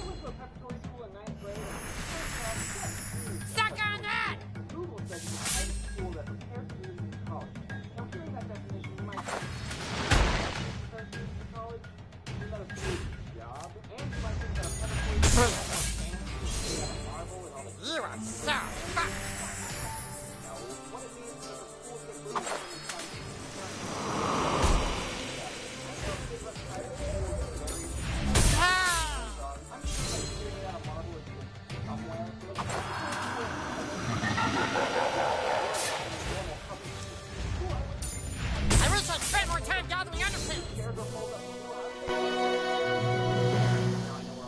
went to a preparatory school in 9th grade. Suck on that! Google says it's a high school that prepares students for college. Now, hearing that definition, you might think, prepare students for college? Is that a good job? And you might think that a preparatory school has more fancy and marble and all the... You are so fucked. No, what it means is that the schools get really I wish I'd spent more time gathering underpants.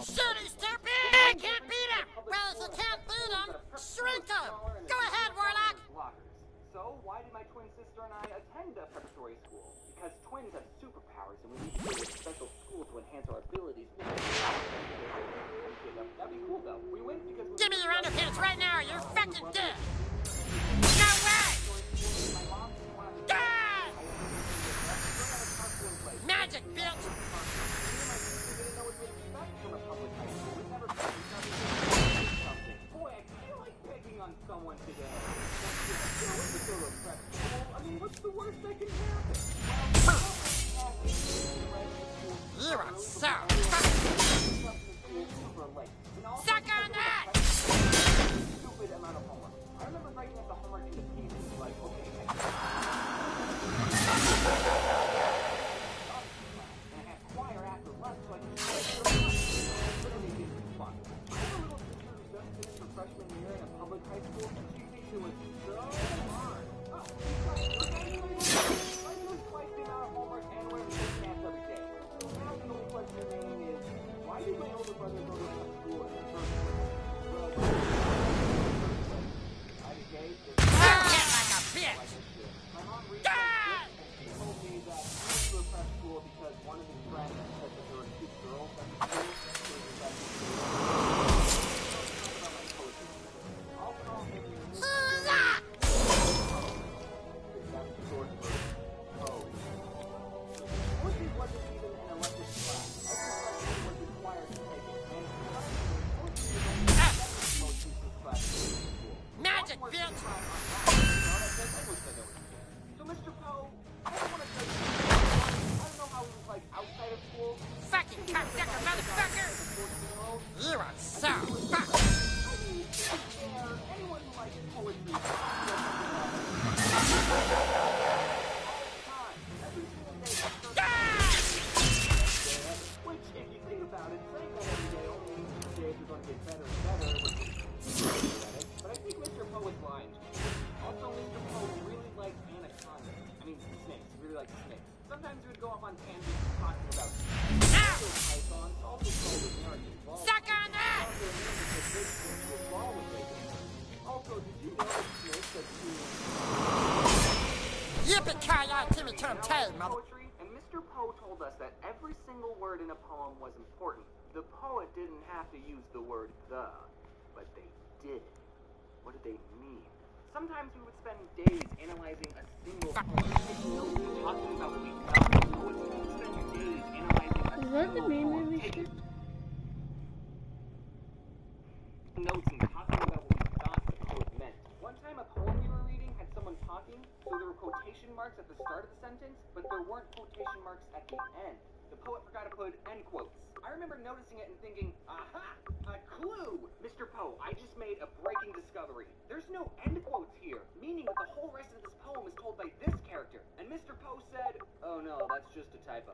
Shoot, he's too big! I can't beat him! Well, if you can't beat him, shrink him! Go ahead, Warlock! So, why did my twin sister and I attend a preparatory school? Because twins have superpowers and we need to go to a special school to enhance our abilities. That'd be cool though. We went because... Give me your underpants right now, or you're fucking dead! No way! Die! Magic, bitch! Boy, I feel like picking on someone today. I mean, what's the worst that can happen? You are so suck on that! Stupid amount of homework. I remember breaking up the homework into pieces, like, okay, and I had choir after lunch, so I could literally did fun. I have a little sister who just finished her freshman year in a public high school. She thinks it was so hard. Oh, I do twice the amount of homework and wear the same pants every day. Now the only question remaining is, why did my older brother go to that school in the first place? Like a bitch! My mom reached out and she told me that he went to a prep school because one of his friends said that there were 2 girls at the school. I'll call him. That's short for poetry wasn't even an elective class. Every freshman was required to take it. And poetry was only the second most useless class in school. Magic, bitch! So, Mr. Poe, I don't want to tell you. I don't know how he was like outside of school. Fucking cocksucker, motherfucker! You are so fucked! I mean, is there anyone who likes poetry? Every single day. Which, if you think about it, saying that every day only means the days are going to get better and better. But I think Mr. Poe was lying. Also, Mr. Poe really liked anacondas. I mean, snakes. He really liked snakes. Sometimes he would go off on tangents talking about pythons, also called American balls. Suck on that! Also, did you know that snakes are Yippee-ki-yay, Timmy Tom Tay, mother... poetry? And Mr. Poe told us that every single word in a poem was important. The poet didn't have to use the word the, but they did. What did they mean? Sometimes we would spend days analyzing a single poem, taking notes and talking about what we felt. Poets would spend days analyzing a Is that the single main poem, movie? taking there weren't quotation marks at the end. The poet forgot to put end quotes. I remember noticing it and thinking, aha, a clue! Mr. Poe, I just made a breaking discovery. There's no end quotes here, meaning that the whole rest of this poem is told by this character. And Mr. Poe said, oh no, that's just a typo.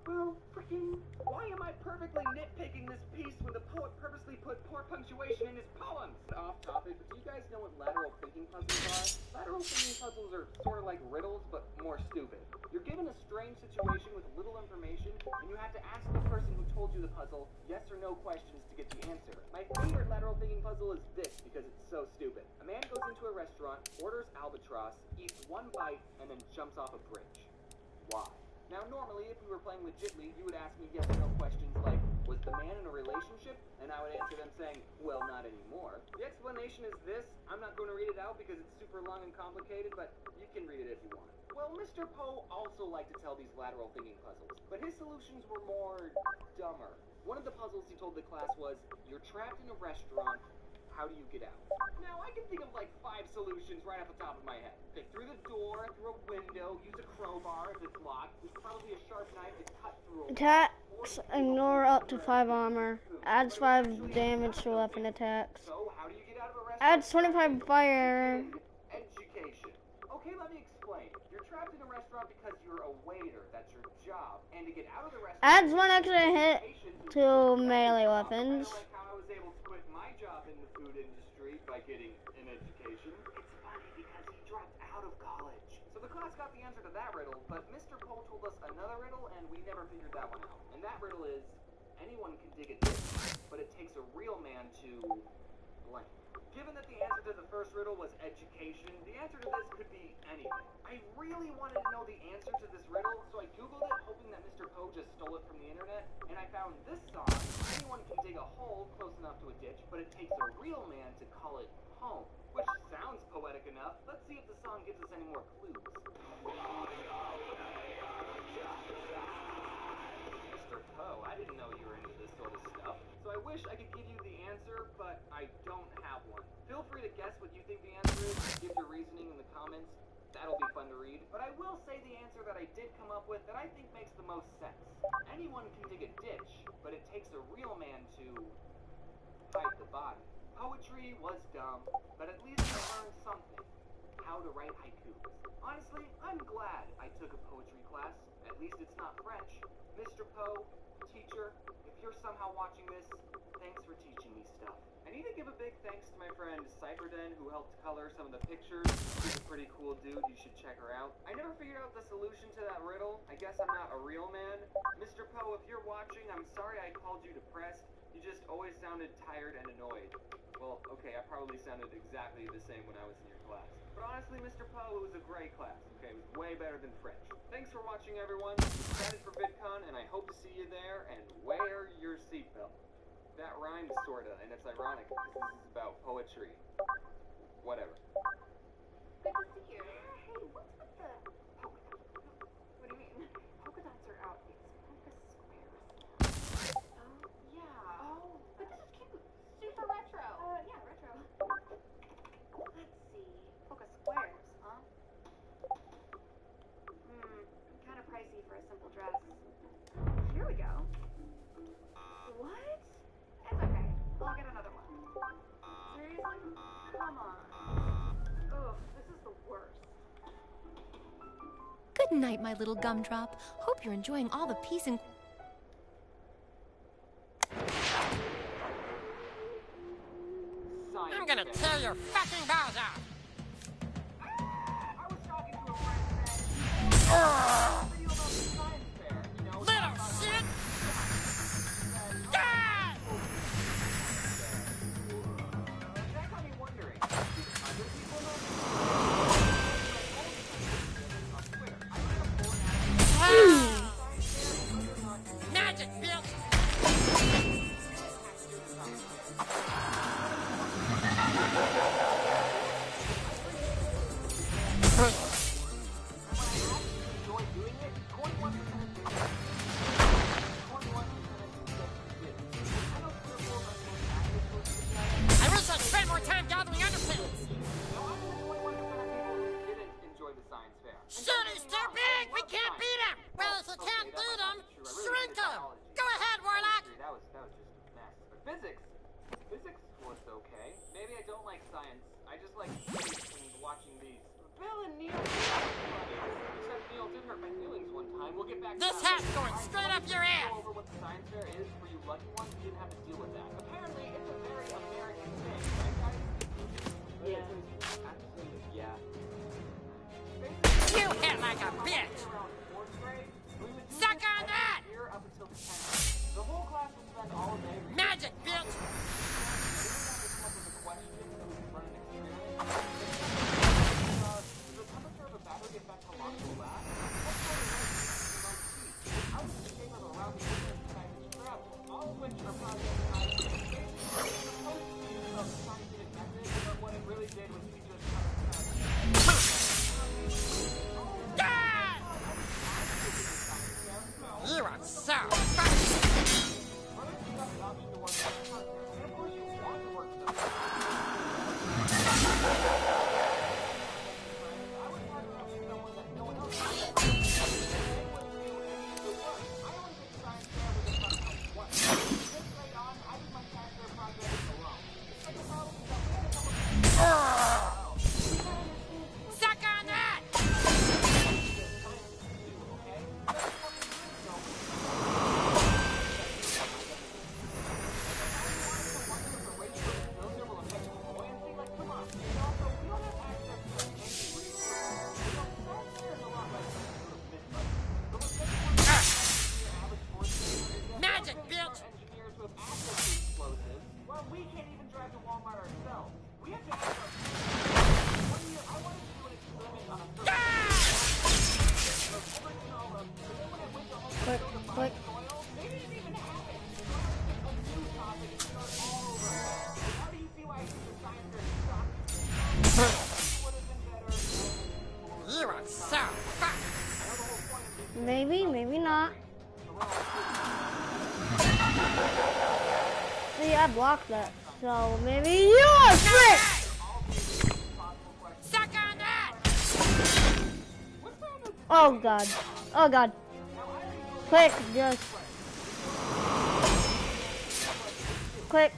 Well, freaking, why am I perfectly nitpicking this piece when the poet purposely put poor punctuation in his poems? Off topic, but do you guys know what lateral thinking puzzles are? Lateral thinking puzzles are sort of like riddles, but more stupid. You're given a strange situation with little information, and you have to ask the person who told you the puzzle yes or no questions to get the answer. My favorite lateral thinking puzzle is this, because it's so stupid. A man goes into a restaurant, orders albatross, eats one bite, and then jumps off a bridge. Why? Now, normally, if we were playing legitly, you would ask me yes or no questions like, was the man in a relationship? And I would answer them saying, well, not anymore. The explanation is this. I'm not going to read it out because it's super long and complicated, but you can read it if you want. Well, Mr. Poe also liked to tell these lateral thinking puzzles, but his solutions were more dumber. One of the puzzles he told the class was, you're trapped in a restaurant, how do you get out? Now, I can think of like 5 solutions right off the top of my head. Pick through the door, through a window, use a crowbar if it's locked. There's probably a sharp knife to cut through a Attacks, ignore up to 5 armor. Adds 5 damage to weapon attacks. So, how do you get out of a restaurant? Adds 25 fire. Education. Okay, let me explain. You're trapped in a restaurant because you're a waiter. That's your job. And to get out of the restaurant... Adds 1 extra hit to melee weapons. Like how I was able to quit my job in the food industry by getting an education. It's funny because he dropped out of college. So the class got the answer to that riddle, but Mr. Poe told us another riddle and we never figured that one out. And that riddle is, anyone can dig a ditch, but it takes a real man to blank. Given that the answer to the first riddle was education, the answer to this could be anything. I really wanted to know the answer to this riddle, so I googled it hoping that Mr. Poe just stole it from the internet, and I found this song, anyone can dig a hole close enough to a ditch, but it takes a real man to call it home. Which sounds poetic enough. Let's see if the song gives us any more clues. Mr. Poe, I didn't know you were into this sort of stuff, so I wish I could give you the answer, but I don't have one. Feel free to guess what you think the answer is, give your reasoning in the comments. That'll be fun to read. But I will say the answer that I did come up with that I think makes the most sense. Anyone can dig a ditch, but it takes a real man to hide the body. Poetry was dumb, but at least I learned something. How to write haikus. Honestly, I'm glad I took a poetry class. At least it's not French. Mr. Poe, teacher, if you're somehow watching this, thanks for teaching me stuff. I need to give a big thanks to my friend Cyberden who helped color some of the pictures. She's a pretty cool dude, you should check her out. I never figured out the solution to that riddle. I guess I'm not a real man. Mr. Poe, if you're watching, I'm sorry I called you depressed. You just always sounded tired and annoyed. Well, okay, I probably sounded exactly the same when I was in your class. But honestly, Mr. Poe, it was a great class, okay? It was way better than French. Thanks for watching, everyone. I'm excited for VidCon, and I hope to see you there, and wear your seatbelt. That rhymes, sorta, and it's ironic, because this is about poetry. Whatever. Good to see you. Hey, what's with the polka dots? What do you mean? Polka dots are out. It's polka squares. Oh, yeah. Oh, but this is cute. Super retro. Yeah, retro. Let's see. Polka squares, huh? Kind of pricey for a simple dress. Here we go. What? It's okay. I'll get another one. Seriously? Come on. Ugh, this is the worst. Good night, my little gumdrop. Hope you're enjoying all the peace and... I'm gonna tear your fucking balls off! I was talking to a friend today. Little shit! Die! That got me wondering. Magic, bitch! was okay. Maybe I don't like science. I just like space and watching these. Bill and Neil. Except Neil did hurt my feelings one time. We'll get back to This hat's going straight up your ass! Go over what the science fair is for you lucky ones who didn't have to deal with that. Apparently, it's a very American thing, right, guys? Yeah. Absolutely, yeah. You hit like a bitch! Suck on that! The whole class would spend all day. Magic, bitch! You are so suck on that! Magic, bitch! Well, we can't even drive to Walmart ourselves. We have to ask our one year, I wanted to do an experiment on a Click, click. They didn't even have it. A new topic and start all over again. How do you see why I think the science fair sucks? You are so fucked! Maybe, maybe not. See, I blocked that. So maybe you are tricked! Suck on that! Oh god. Oh god. Click, just. Click.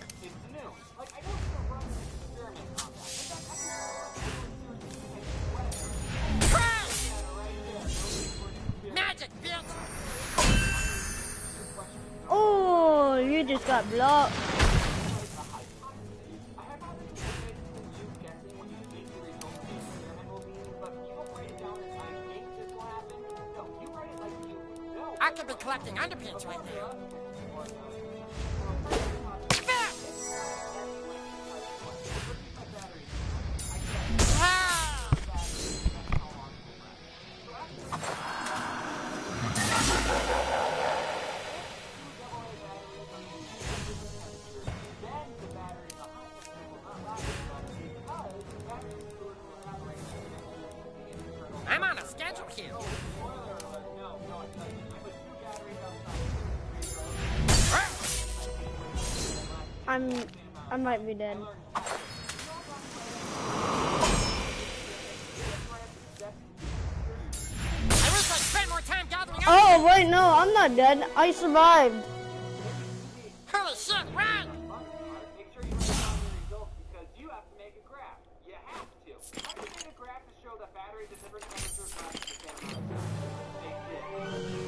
Magic, bitch! Oh, you just got blocked. I could be collecting underpants right now. I'm on a schedule here. I might be dead. Oh wait, no, I'm not dead. I survived. Holy shit, run! Make sure you write down your results because you have to make a graph. You have to. How do you make a graph to show that batteries at different temperatures last the same amount of time? They did.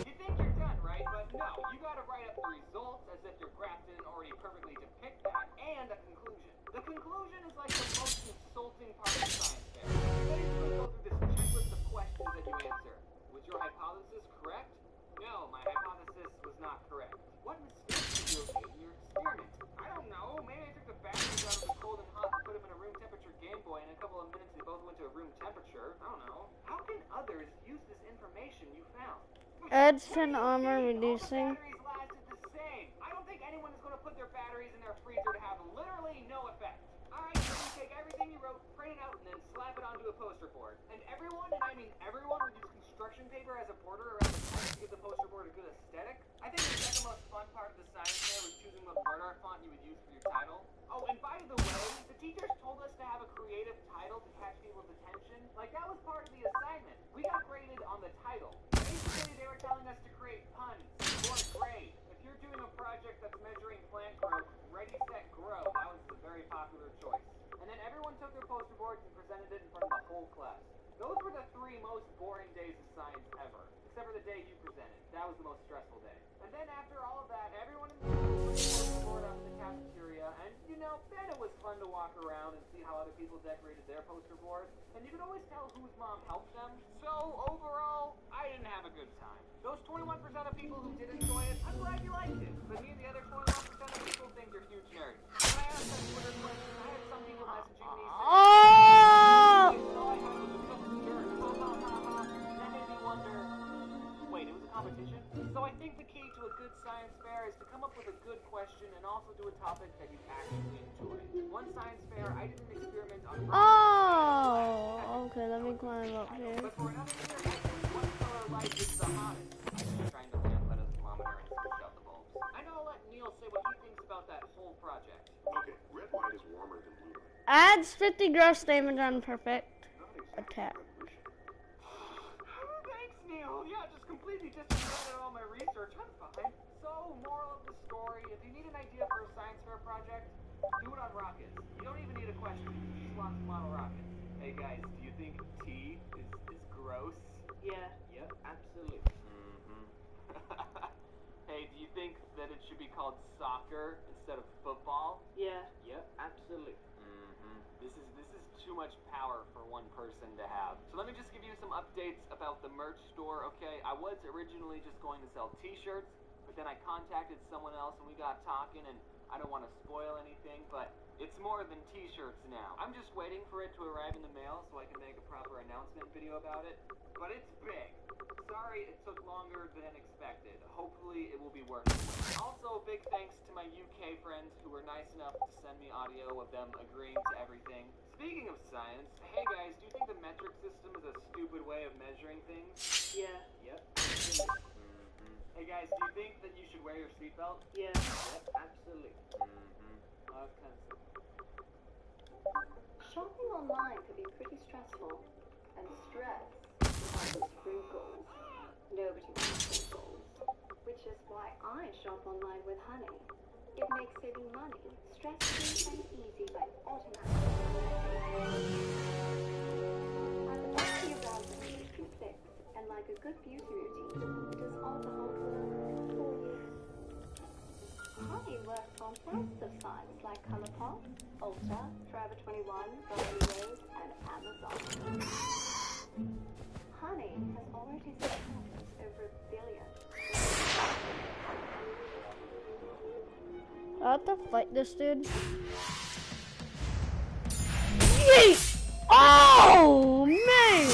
You think you're done, right? But no, you gotta write up the results as if your graph didn't already perfectly depict that, and a conclusion. The conclusion is like the most insulting part of science fair. You basically go through this checklist of questions that you answer. Was your hypothesis correct? No, my hypothesis was not correct. What mistakes did you have made in your experiment? I don't know. Maybe I took the batteries out of the cold and hot and put them in a room temperature Game Boy, and in a couple of minutes they both went to a room temperature. I don't know. How can others use this information you found? Adds 10 armor reducing. All the batteries lasted the same. I don't think anyone is going to put their batteries in their freezer to have literally no effect. Alright, so you take everything you wrote, print it out, and then slap it onto a poster board. And everyone, and I mean everyone, would use construction paper as a border around the tent to give the poster board a good aesthetic. I think the second most fun part of the science fair was choosing what word art font you would use for your title. Oh, and by the way, the teachers told us to have a creative title to catch people's attention. Like, that was part of the assignment. We got graded on the title. Basically, they were telling us to create puns or grade. If you're doing a project that's measuring plant growth, Ready, Set, Grow, that was the very popular took their poster boards and presented it in front of the whole class. Those were the 3 most boring days of science ever. Except for the day you presented. That was the most stressful day. And then after all of that, everyone in the school put their poster board up in the cafeteria, and, you know, then it was fun to walk around and see how other people decorated their poster boards. And you could always tell whose mom helped them. So, overall, I didn't have a good time. Those 21% of people who did enjoy it, I'm glad you liked it. But me and the other 21% of people think you're huge nerds. When I asked that Twitter question, I had some people messaging me saying, all I had was a piece of dirt, ha ha ha ha. That made me wonder, wait, it was a competition? So I think the key to a good science fair is to come up with a good question and also do a topic that you actually enjoy. One science fair, I did an experiment on Oh, okay, let me climb up here. But for another experiment, what color light is the hottest? I just trying to lamp a thermometer and switch out the bulbs. I know I'll let Neil say what he thinks about that whole project. Okay, red light is warmer than blue light. Adds 50 gross damage on perfect attack. Thanks, Neil. Yeah, just completely disregarded all my research. I'm fine. So, moral of the story, if you need an idea for a science fair project, do it on rockets. You don't even need a question. You just launch model rockets. Hey guys, do you think tea is gross? Yeah. Yep, absolutely. Hey, do you think that it should be called soccer instead of football? Yeah. Yep, absolutely. This is too much power for one person to have. So let me just give you some updates about the merch store, okay? I was originally just going to sell t-shirts, but then I contacted someone else and we got talking, and I don't want to spoil anything, but it's more than t-shirts now. I'm just waiting for it to arrive in the mail so I can make a proper announcement video about it. But it's big. Sorry it took longer than expected. Hopefully it will be worth it. Also, big thanks to my UK friends who were nice enough to send me audio of them agreeing to everything. Speaking of science, hey guys, do you think the metric system is a stupid way of measuring things? Yeah. Yep. Hey guys, do you think that you should wear your seatbelt? Yeah. Yep, absolutely. Shopping online can be pretty stressful, and stress causes wrinkles. Nobody wants wrinkles, which is why I shop online with Honey. It makes saving money stress-free and easy by automatically connecting. At the back of your browser in 2 clicks, and like a good beauty routine, it does all the hard work for you. Honey works on thousands of sites like ColourPop, Ulta, Forever 21, Berlin Rose, and Amazon. Honey has already sold over 1 billion. I have to fight this dude. Yeet! Oh, man!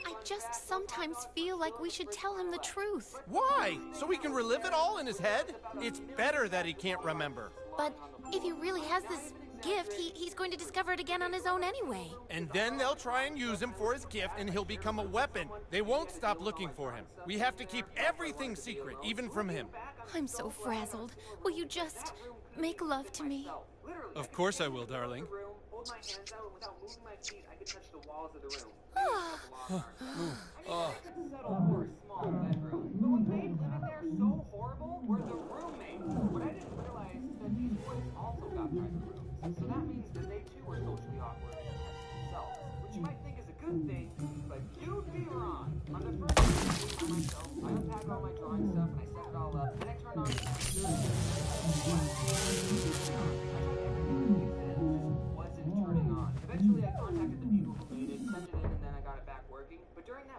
I just sometimes feel like we should tell him the truth. Why? So we can relive it all in his head? It's better that he can't remember. But if he really has this gift, he's going to discover it again on his own anyway. And then they'll try and use him for his gift, and he'll become a weapon. They won't stop looking for him. We have to keep everything secret, even from him. I'm so frazzled. Will you just make love to me? Of course I will, darling. Hold my hands out, and without moving my feet, I could touch the walls of the room. I could settle for a small bedroom. But what made living there so horrible were the roommates. What I didn't realize is that these boys also got private rooms. So that means that they too were socially awkward and intense themselves. Which you might think is a good thing, but you'd be wrong. On the first day by myself, I unpacked all my drawing stuff and I set it all up. Then I turned on the computer.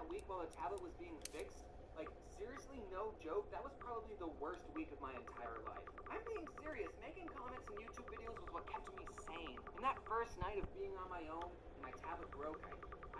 that week while the tablet was being fixed, like, seriously, no joke, that was probably the worst week of my entire life. I'm being serious. Making comments and YouTube videos was what kept me sane. And that first night of being on my own and my tablet broke,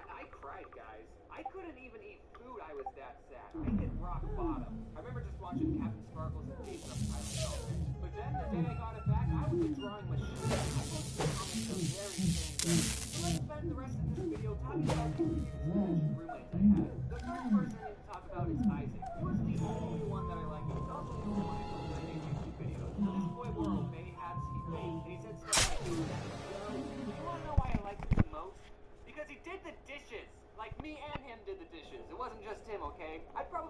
I cried, guys. I couldn't even eat food. I was that sad. I hit rock bottom. I remember just watching Captain Sparkles and Days of Silence all day. But then the day I got it back, I was a drawing machine. I posted comments the very same day. So let's spend the rest of this video talking about the previous roommates I had. The first person I need to talk about is Isaac. He was the only one that I liked. He was also the only one I made YouTube videos. Now, this boy wore obey hats, he baked, and he said stuff like, you want to know why I liked him the most? Because he did the dishes. Like, me and him did the dishes. It wasn't just him, okay? I'd probably